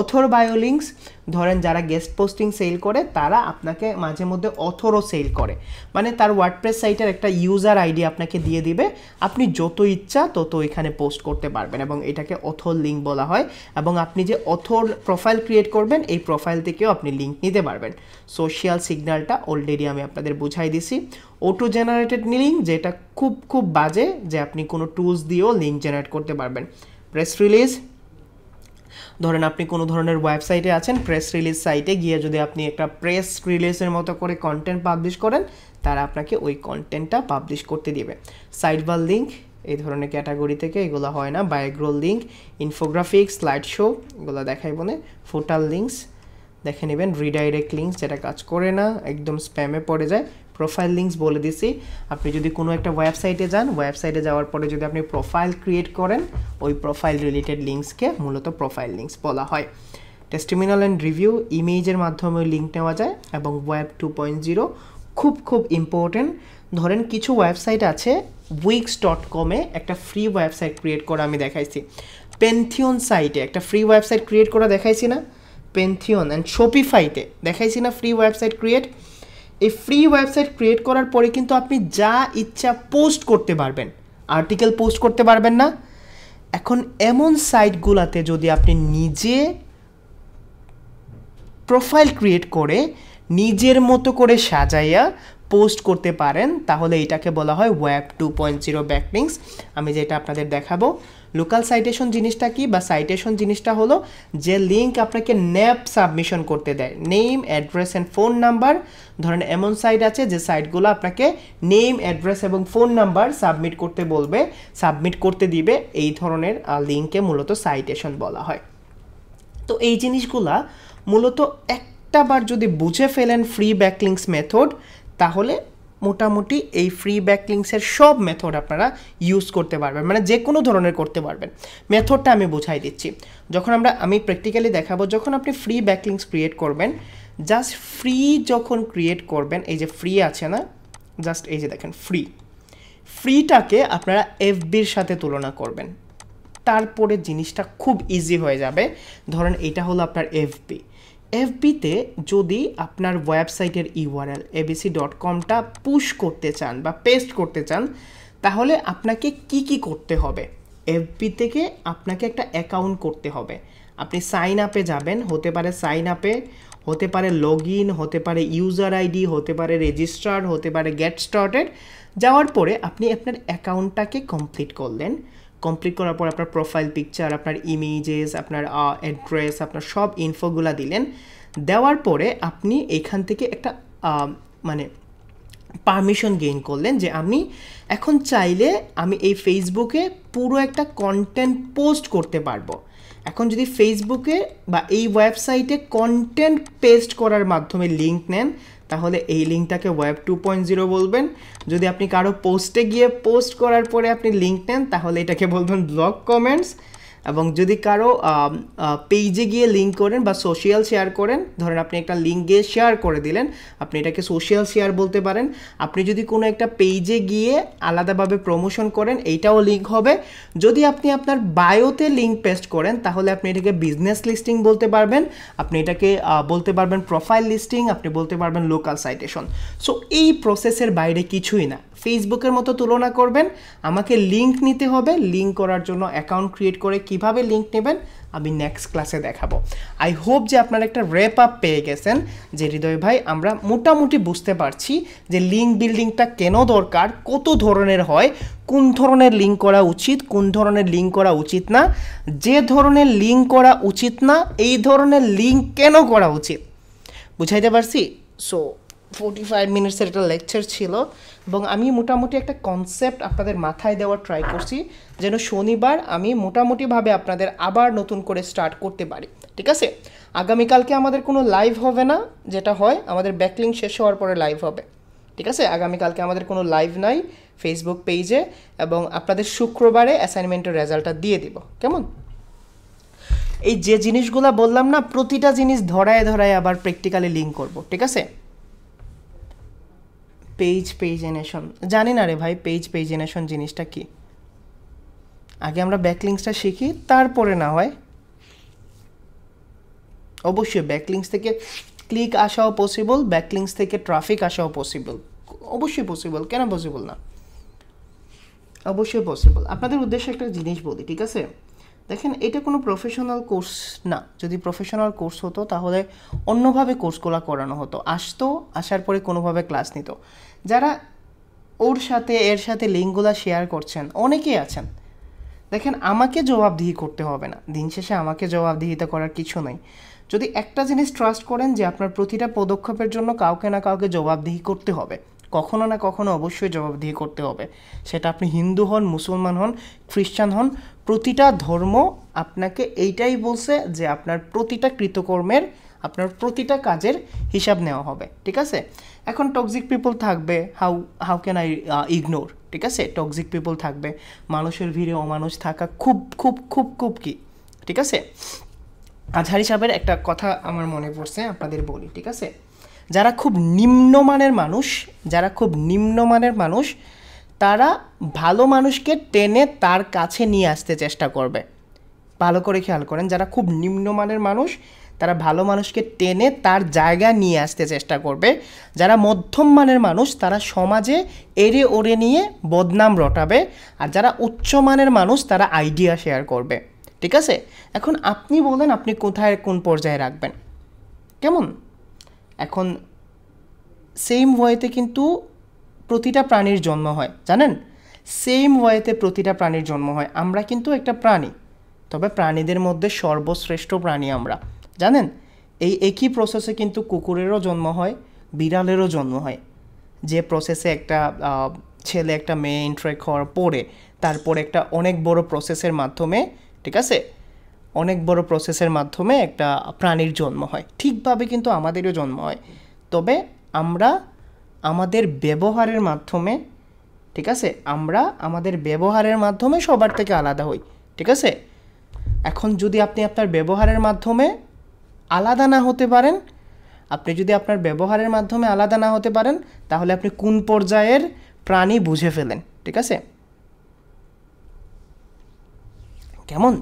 অথর বায়ো লিঙ্কস, ধরেন যারা গেস্ট পোস্টিং সেল করে তারা আপনাকে মাঝে মধ্যে অথরও সেল করে, মানে তার ওয়ার্ডপ্রেস সাইটের একটা ইউজার আইডি আপনাকে দিয়ে দিবে, আপনি যত ইচ্ছা তত এখানে পোস্ট করতে পারবেন, এবং এটাকে অথর লিঙ্ক বলা হয়। এবং আপনি যে অথর প্রোফাইল ক্রিয়েট করবেন এই প্রোফাইল থেকেও আপনি লিঙ্ক নিতে পারবেন। সোশ্যাল সিগন্যালটা অলরেডি আমি আপনাদের বুঝাই দিছি। অটো জেনারেটেড লিঙ্ক, যেটা খুব বাজে, যে আপনি কোনো টুলস দিয়েও লিঙ্ক জেনারেট করতে পারবেন। প্রেস রিলিজ, ধরেন আপনি কোনো ধরনের ওয়েবসাইটে আছেন, প্রেস রিলিজ সাইটে গিয়ে যদি আপনি একটা প্রেস রিলিজের মতো করে কন্টেন্ট পাবলিশ করেন, তারা আপনাকে ওই কন্টেন্টটা পাবলিশ করতে দিবে। সাইডবার লিঙ্ক, এই ধরনের ক্যাটাগরি থেকে এগুলো হয় না। Biography link, infographics, slide show, এগুলো দেখাই বলে। ফুটার লিঙ্কস দেখে নেবেন। রিডাইরেক্ট লিঙ্কস, যেটা কাজ করে না, একদম স্প্যামে পড়ে যায়। প্রোফাইল লিঙ্কস বলে দিছি, আপনি যদি কোনো একটা ওয়েবসাইটে যান, ওয়েবসাইটে যাওয়ার পরে যদি আপনি প্রোফাইল ক্রিয়েট করেন, ওই প্রোফাইল রিলেটেড লিঙ্কসকে মূলত প্রোফাইল লিঙ্কস বলা হয়। টেস্টিমিনিয়াল অ্যান্ড রিভিউ, ইমেজের মাধ্যমে লিঙ্ক নেওয়া যায়। এবং ওয়েব 2.0 খুব ইম্পর্টেন্ট। ধরেন কিছু ওয়েবসাইট আছে, wix.com-এ একটা ফ্রি ওয়েবসাইট ক্রিয়েট করা আমি দেখাইছি, পেন্থিয়ন সাইটে একটা ফ্রি ওয়েবসাইট ক্রিয়েট করা দেখাইছি না, পেন্থিয়ন অ্যান্ড শপিফাইতে দেখাইছি না ফ্রি ওয়েবসাইট ক্রিয়েট। এই ফ্রি ওয়েবসাইট ক্রিয়েট করার পরে কিন্তু আপনি যা ইচ্ছা পোস্ট করতে পারবেন, আর্টিকেল পোস্ট করতে পারবেন না। এখন এমন সাইটগুলোতে যদি আপনি নিজে প্রোফাইল ক্রিয়েট করে নিজের মতো করে সাজাইয়া পোস্ট করতে পারেন, তাহলে এটাকে বলা হয় ওয়েব 2.0 ব্যাকলিংকস। আমি যেটা আপনাদের দেখাবো, লোকাল সাইটেশন জিনিসটা কি, বা সাইটেশন জিনিসটা হলো যে লিঙ্ক আপনাকে ন্যাপ সাবমিশন করতে দেয়, name, address and phone number. ধরেন এমন সাইট আছে যে সাইটগুলো আপনাকে নেম, অ্যাড্রেস এবং ফোন নাম্বার সাবমিট করতে বলবে, সাবমিট করতে দিবে। এই ধরনের লিঙ্কে মূলত সাইটেশন বলা হয়। তো এই জিনিসগুলা মূলত একটা বার যদি বুঝে ফেলেন ফ্রি ব্যাকলিংকস মেথড, তাহলে মোটামুটি এই ফ্রি ব্যাকলিংকসের সব মেথড আপনারা ইউজ করতে পারবেন, মানে যে কোনো ধরনের করতে পারবেন। মেথডটা আমি বুঝাই দিচ্ছি। আমি প্র্যাকটিক্যালি দেখাবো, যখন আপনি ফ্রি ব্যাকলিংকস ক্রিয়েট করবেন, জাস্ট ফ্রি যখন ক্রিয়েট করবেন, এই যে ফ্রি আছে না, জাস্ট এই যে দেখেন ফ্রিটাকে আপনারা এফবির সাথে তুলনা করবেন, তারপরে জিনিসটা খুব ইজি হয়ে যাবে। ধরেন এটা হলো আপনার এফবিতে যদি আপনার ওয়েবসাইটের ইউআরএল abc.com-টা পুশ করতে চান বা পেস্ট করতে চান, তাহলে আপনাকে কি করতে হবে? এফবি থেকে আপনাকে একটা অ্যাকাউন্ট করতে হবে। আপনি সাইন আপে যাবেন, হতে পারে সাইন আপে, হতে পারে লগ ইন, হতে পারে ইউজার আইডি, হতে পারে রেজিস্টার্ড, হতে পারে গেট স্টার্টেড। যাওয়ার পরে আপনি আপনার অ্যাকাউন্টটাকে কমপ্লিট করলেন। কমপ্লিট করার পর আপনার প্রোফাইল পিকচার, আপনার ইমেজেস, আপনার অ্যাড্রেস, আপনার সব ইনফোগুলা দিলেন। দেওয়ার পরে আপনি এখান থেকে একটা মানে পারমিশন গেইন করলেন যে আমি এখন চাইলে আমি এই ফেসবুকে পুরো একটা কন্টেন্ট পোস্ট করতে পারবো। এখন যদি ফেসবুকে বা এই ওয়েবসাইটে কন্টেন্ট পেস্ট করার মাধ্যমে লিঙ্ক নেন, তাহলে এই লিঙ্কটাকে ওয়েব 2.0 বলবেন। যদি আপনি কারো পোস্টে গিয়ে পোস্ট করার পরে আপনি লিঙ্ক নেন তাহলে এটাকে বলবেন ব্লগ কমেন্টস। এবং যদি কারো পেজে গিয়ে লিঙ্ক করেন বা সোশ্যাল শেয়ার করেন, ধরেন আপনি একটা লিঙ্ক গিয়ে শেয়ার করে দিলেন, আপনি এটাকে সোশ্যাল শেয়ার বলতে পারেন। আপনি যদি কোনো একটা পেজে গিয়ে আলাদাভাবে প্রমোশন করেন এইটাও লিঙ্ক হবে। যদি আপনি আপনার বায়োতে লিঙ্ক পেস্ট করেন তাহলে আপনি এটাকে বিজনেস লিস্টিং বলতে পারবেন, আপনি এটাকে বলতে পারবেন প্রোফাইল লিস্টিং, আপনি বলতে পারবেন লোকাল সাইটেশন। সো এই প্রসেসের বাইরে কিছুই না। ফেসবুকের মতো তুলনা করবেন, আমাকে লিঙ্ক নিতে হবে। লিঙ্ক করার জন্য অ্যাকাউন্ট ক্রিয়েট করে কিভাবে লিঙ্ক নেবেন আমি নেক্সট ক্লাসে দেখাবো। আই হোপ যে আপনারা একটা র্যাপ আপ পেয়ে গেছেন যে হৃদয় ভাই আমরা মোটামুটি বুঝতে পারছি যে লিঙ্ক বিল্ডিংটা কেন দরকার, কত ধরনের হয়, কোন ধরনের লিঙ্ক করা উচিত, কোন ধরনের লিঙ্ক করা উচিত না, যে ধরনের লিঙ্ক করা উচিত না এই ধরনের লিঙ্ক কেন করা উচিত, বুঝাইতে পারছি? সো 45 মিনিটসের একটা লেকচার ছিল এবং আমি মোটামুটি একটা কনসেপ্ট আপনাদের মাথায় দেওয়ার ট্রাই করছি যেন শনিবার আমি মোটামুটিভাবে আপনাদের আবার নতুন করে স্টার্ট করতে পারি। ঠিক আছে, আগামীকালকে আমাদের কোনো লাইভ হবে না, যেটা হয় আমাদের ব্যাকলিংক শেষ হওয়ার পরে লাইভ হবে। ঠিক আছে, আগামীকালকে আমাদের কোনো লাইভ নাই ফেসবুক পেজে, এবং আপনাদের শুক্রবারে অ্যাসাইনমেন্টের রেজাল্টটা দিয়ে দিব। কেমন? এই যে জিনিসগুলো বললাম না, প্রতিটা জিনিস ধরায় ধরায় আবার প্র্যাকটিক্যালি লিঙ্ক করব। ঠিক আছে, পেজেনেশন জানি না রে ভাই, পেজেনেশন জিনিসটা কি? আগে আমরা ব্যাকলিংসটা শিখি, তারপরে না হয় অবশ্যই ব্যাকলিংস থেকে ক্লিক আসাও পসিবল, ব্যাকলিংস থেকে ট্রাফিক আসাও পসিবল, অবশ্যই পসিবল। কেন পসিবল না? অবশ্যই পসিবল। আপনাদের উদ্দেশ্যে একটা জিনিস বলি, ঠিক আছে? দেখেন, এটা কোনো প্রফেশনাল কোর্স না। যদি প্রফেশনাল কোর্স হতো তাহলে অন্যভাবে কোর্সগুলো করানো হতো, আসতো, আসার পরে কোনোভাবে ক্লাস নিত। যারা ওর সাথে এর সাথে লিঙ্কগুলো শেয়ার করছেন অনেকেই আছেন। দেখেন, আমাকে জবাবদিহি করতে হবে না, দিন শেষে আমাকে জবাবদিহিতা করার কিছু নেই। যদি একটা জিনিস ট্রাস্ট করেন যে আপনার প্রতিটা পদক্ষেপের জন্য কাউকে না কাউকে জবাবদিহি করতে হবে, কখনো না কখনো অবশ্যই জবাবদিহি করতে হবে। সেটা আপনি হিন্দু হন, মুসলমান হন, খ্রিস্টান হন, প্রতিটা ধর্ম আপনাকে এইটাই বলছে যে আপনার প্রতিটা কৃতকর্মের, আপনার প্রতিটা কাজের হিসাব নেওয়া হবে। ঠিক আছে, এখন টক্সিক পিপল থাকবে, হাউ ক্যান আই ইগনোর? ঠিক আছে, টক্সিক পিপল থাকবে, মানুষের ভিড়ে অমানুষ থাকা খুব খুব খুব খুব কি। ঠিক আছে, আজহারি সাহেবের একটা কথা আমার মনে পড়ছে, আপনাদের বলি। ঠিক আছে, যারা খুব নিম্নমানের মানুষ তারা ভালো মানুষকে টেনে তার কাছে নিয়ে আসতে চেষ্টা করবে। ভালো করে খেয়াল করেন, যারা খুব নিম্নমানের মানুষ তারা ভালো মানুষকে টেনে তার জায়গায় নিয়ে আসতে চেষ্টা করবে। যারা মধ্যম মানের মানুষ তারা সমাজে এড়ে ওড়ে নিয়ে বদনাম রটাবে। আর যারা উচ্চমানের মানুষ তারা আইডিয়া শেয়ার করবে। ঠিক আছে, এখন আপনি বলেন আপনি কোথায় কোন পর্যায়ে রাখবেন? কেমন? এখন সেম ওয়েতে কিন্তু প্রতিটা প্রাণীর জন্ম হয়, জানেন? সেম ওয়েতে প্রতিটা প্রাণীর জন্ম হয়। আমরা কিন্তু একটা প্রাণী, তবে প্রাণীদের মধ্যে সর্বশ্রেষ্ঠ প্রাণী আমরা, জানেন? এই একই প্রসেসে কিন্তু কুকুরেরও জন্ম হয়, বিড়ালেরও জন্ম হয়। যে প্রসেসে একটা ছেলে একটা মেয়ে ইন্টারেক্ট হওয়ার পরে তারপরে একটা অনেক বড় প্রসেসের মাধ্যমে, ঠিক আছে, অনেক বড় প্রসেসের মাধ্যমে একটা প্রাণীর জন্ম হয়, ঠিকভাবে কিন্তু আমাদেরও জন্ম হয়। তবে আমরা আমাদের ব্যবহারের মাধ্যমে, ঠিক আছে, আমরা আমাদের ব্যবহারের মাধ্যমে সবার থেকে আলাদা হই। ঠিক আছে, এখন যদি আপনি আপনার ব্যবহারের মাধ্যমে আলাদা না হতে পারেন, তাহলে আপনি কোন পর্যায়ের প্রাণী বুঝে ফেলেন। ঠিক আছে, কেমন?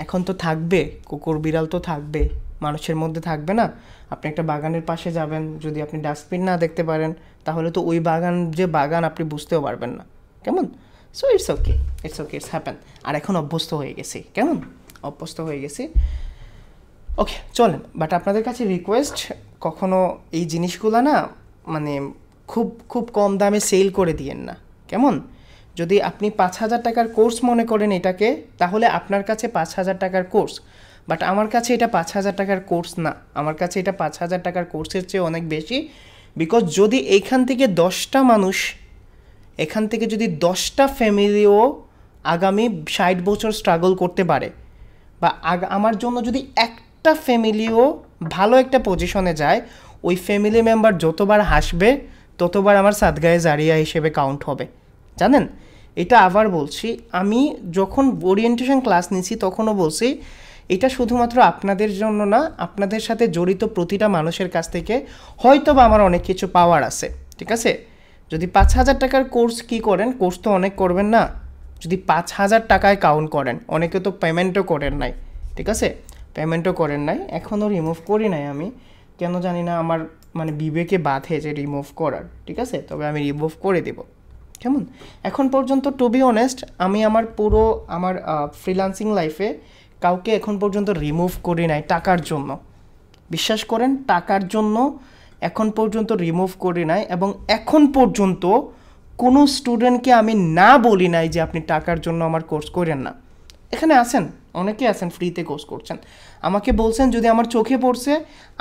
এখন তো থাকবে, কুকুর বিড়াল তো থাকবে, মানুষের মধ্যে থাকবে না। আপনি একটা বাগানের পাশে যাবেন, যদি আপনি ডাস্টবিন না দেখতে পারেন তাহলে তো ওই বাগান আপনি বুঝতেও পারবেন না। কেমন? So it's okay, it's happen. আর এখন অভ্যস্ত হয়ে গেছি, কেমন? অভ্যস্ত হয়ে গেছি। ওকে, চলেন। বাট আপনাদের কাছে রিকোয়েস্ট, কখনো এই জিনিসগুলো না মানে খুব খুব কম দামে সেল করে দিয়েন না, কেমন? যদি আপনি 5,000 টাকার কোর্স মনে করেন এটাকে, তাহলে আপনার কাছে 5,000 টাকার কোর্স। বাট আমার কাছে এটা 5,000 টাকার কোর্স না, আমার কাছে এটা 5,000 টাকার কোর্সের চেয়ে অনেক বেশি। বিকজ যদি এখান থেকে 10টা মানুষ, এখান থেকে যদি 10টা ফ্যামিলিও আগামী 60 বছর স্ট্রাগল করতে পারে, বা আমার জন্য যদি একটা ফ্যামিলিও ভালো একটা পজিশনে যায়, ওই ফ্যামিলি মেম্বার যতবার হাসবে ততবার আমার সাদগায়ে জারিয়া হিসেবে কাউন্ট হবে, জানেন? এটা আবার বলছি, আমি যখন ওরিয়েন্টেশন ক্লাস নিয়েছি তখনও বলছি এটা শুধুমাত্র আপনাদের জন্য না, আপনাদের সাথে জড়িত প্রতিটা মানুষের কাছ থেকে হয়তো বা আমার অনেক কিছু পাওয়ার আছে, ঠিক আছে? যদি 5,000 টাকার কোর্স কি করেন, কোর্স তো অনেক করবেন না, যদি 5,000 টাকায় কাউন্ট করেন, অনেকে তো পেমেন্টও করেন নাই, ঠিক আছে? পেমেন্টও করেন নাই, এখনও রিমুভ করি নাই আমি, কেন জানি না, আমার মানে বিবেকে বাধে যে রিমুভ করার, ঠিক আছে? তবে আমি রিমুভ করে দেব, কেমন? এখন পর্যন্ত টু বি অনেস্ট আমি আমার পুরো আমার ফ্রিল্যান্সিং লাইফে কাউকে এখন পর্যন্ত রিমুভ করি নাই টাকার জন্য, বিশ্বাস করেন, টাকার জন্য এখন পর্যন্ত রিমুভ করি নাই। এবং এখন পর্যন্ত কোনো স্টুডেন্টকে আমি না বলি নাই যে আপনি টাকার জন্য আমার কোর্স করেন না। এখানে আছেন, অনেকে আছেন ফ্রিতে কোর্স করছেন, আমাকে বলছেন যদি আমার চোখে পড়ছে,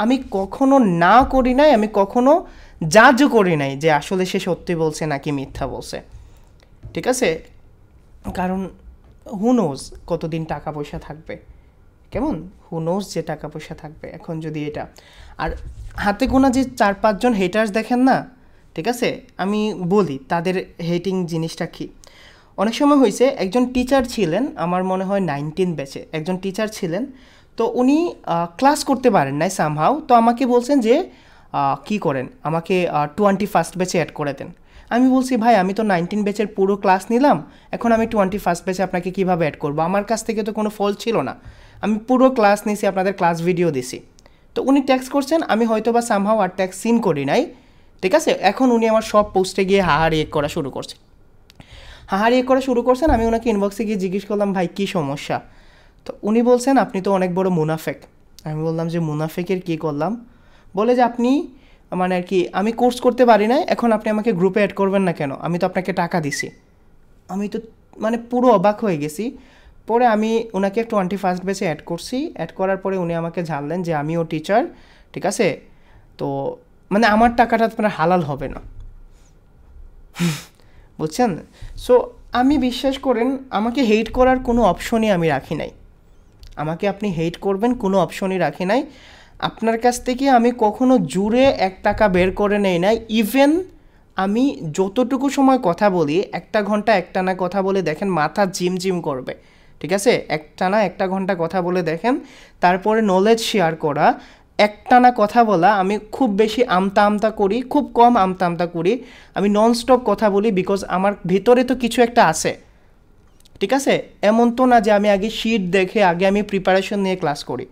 আমি কখনো না করি নাই, আমি কখনো জাজও করি নাই যে আসলে সে সত্যি বলছে নাকি মিথ্যা বলছে, ঠিক আছে? কারণ হু নোজ কতদিন টাকা পয়সা থাকবে, কেমন? হু নোজ যে টাকা পয়সা থাকবে। এখন যদি এটা আর হাতে গোনা যে 4-5 জন হেটার্স দেখেন না, ঠিক আছে, আমি বলি তাদের হেটিং জিনিসটা কী। অনেক সময় হয়েছে একজন টিচার ছিলেন, আমার মনে হয় 19 ব্যাচে একজন টিচার ছিলেন, তো উনি ক্লাস করতে পারেন নাই সামহাও, তো আমাকে বলছেন যে কি করেন, আমাকে 21st ব্যাচে অ্যাড করে দেন। আমি বলছি ভাই আমি তো 19 ব্যাচের পুরো ক্লাস নিলাম, এখন আমি 21st ব্যাচে আপনাকে কীভাবে অ্যাড করবো? আমার কাছ থেকে তো কোনো ফল্ট ছিল না, আমি পুরো ক্লাস নিয়েছি, আপনাদের ক্লাস ভিডিও দিছি। তো উনি ট্যাক্স করছেন, আমি হয়তো বা সামহাও আর ট্যাক্স সিন করি নাই, ঠিক আছে? এখন উনি আমার সব পোস্টে গিয়ে হাহারি করা শুরু করছেন। আমি ওনাকে ইনবক্সে গিয়ে জিজ্ঞেস করলাম ভাই কী সমস্যা? তো উনি বলছেন আপনি তো অনেক বড় মুনাফেক। আমি বললাম যে মুনাফেকের কী করলাম? বলে যে আপনি মানে আর কি আমি কোর্স করতে পারি না, এখন আপনি আমাকে গ্রুপে অ্যাড করবেন না কেন? আমি তো আপনাকে টাকা দিছি। আমি তো মানে পুরো অবাক হয়ে গেছি। পরে আমি ওনাকে 21st ব্যাচে অ্যাড করছি, অ্যাড করার পরে উনি আমাকে জানলেন যে আমিও টিচার, ঠিক আছে, তো মানে আমার টাকাটা আপনার হালাল হবে না, বুঝছেন? সো আমি বিশ্বাস করেন আমাকে হেট করার কোনো অপশনই আমি রাখি নাই, আমাকে আপনি হেট করবেন কোনো অপশনই রাখি নাই। আপনার কাছ থেকে আমি কখনো জুড়ে 1 টাকা বের করে নেই নাই। ইভেন আমি যতটুকু সময় কথা বলি, 1 ঘন্টা একটানা কথা বলে দেখেন মাথা জিম করবে, ঠিক আছে? একটানা 1 ঘন্টা কথা বলে দেখেন, তারপরে নলেজ শেয়ার করা, একটানা কথা বলা, আমি খুব বেশি আমতা করি, খুব কম আমতা করি, আমি ননস্টপ কথা বলি, বিকজ আমার ভিতরে তো কিছু একটা আছে, ঠিক আছে? এমন তো না যে আমি আগে শিট দেখে আগে আমি প্রিপারেশন নিয়ে ক্লাস করি।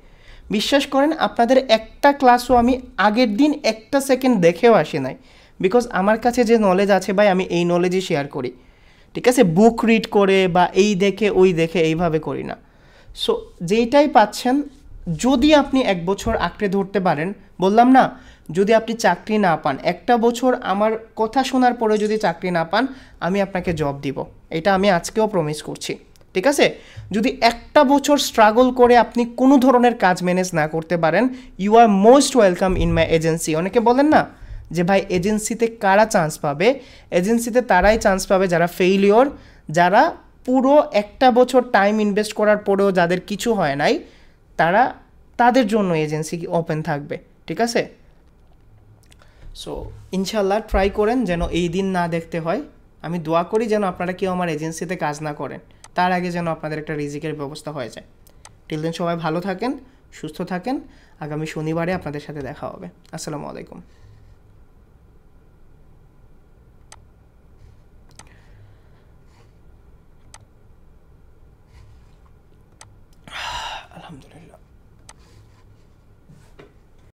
বিশ্বাস করেন আপনাদের একটা ক্লাসও আমি আগের দিন 1 সেকেন্ড দেখেও আসি নাই, বিকজ আমার কাছে যে নলেজ আছে ভাই আমি এই নলেজই শেয়ার করি, ঠিক আছে? বুক রিড করে বা এই দেখে ওই দেখে এইভাবে করি না। সো যেইটাই পাচ্ছেন, যদি আপনি 1 বছর আঁকড়ে ধরতে পারেন, বললাম না, যদি আপনি চাকরি না পান, 1 বছর আমার কথা শোনার পরে যদি চাকরি না পান, আমি আপনাকে জব দিব, এটা আমি আজকেও প্রমিস করছি, ঠিক আছে? যদি 1 বছর স্ট্রাগল করে আপনি কোনো ধরনের কাজ ম্যানেজ না করতে পারেন, you are most welcome in my agency. অনেকে বলেন না যে ভাই এজেন্সিতে কারা চান্স পাবে? এজেন্সিতে তারাই চান্স পাবে যারা ফেইলিওর, যারা পুরো 1 বছর টাইম ইনভেস্ট করার পরেও যাদের কিছু হয় নাই, তাদের জন্য এজেন্সি ওপেন থাকবে, ঠিক আছে? সো ইনশাল্লাহ ট্রাই করেন যেন এই দিন না দেখতে হয়। আমি দোয়া করি যেন আপনারা কেউ আমার এজেন্সিতে কাজ না করেন, তার আগে যেন আপনাদের একটা রিজিকের ব্যবস্থা হয়ে যায়। টিল দেন সবাই ভালো থাকেন, সুস্থ থাকেন। আগামী শনিবারে আপনাদের সাথে দেখা হবে। আসসালামু আলাইকুম।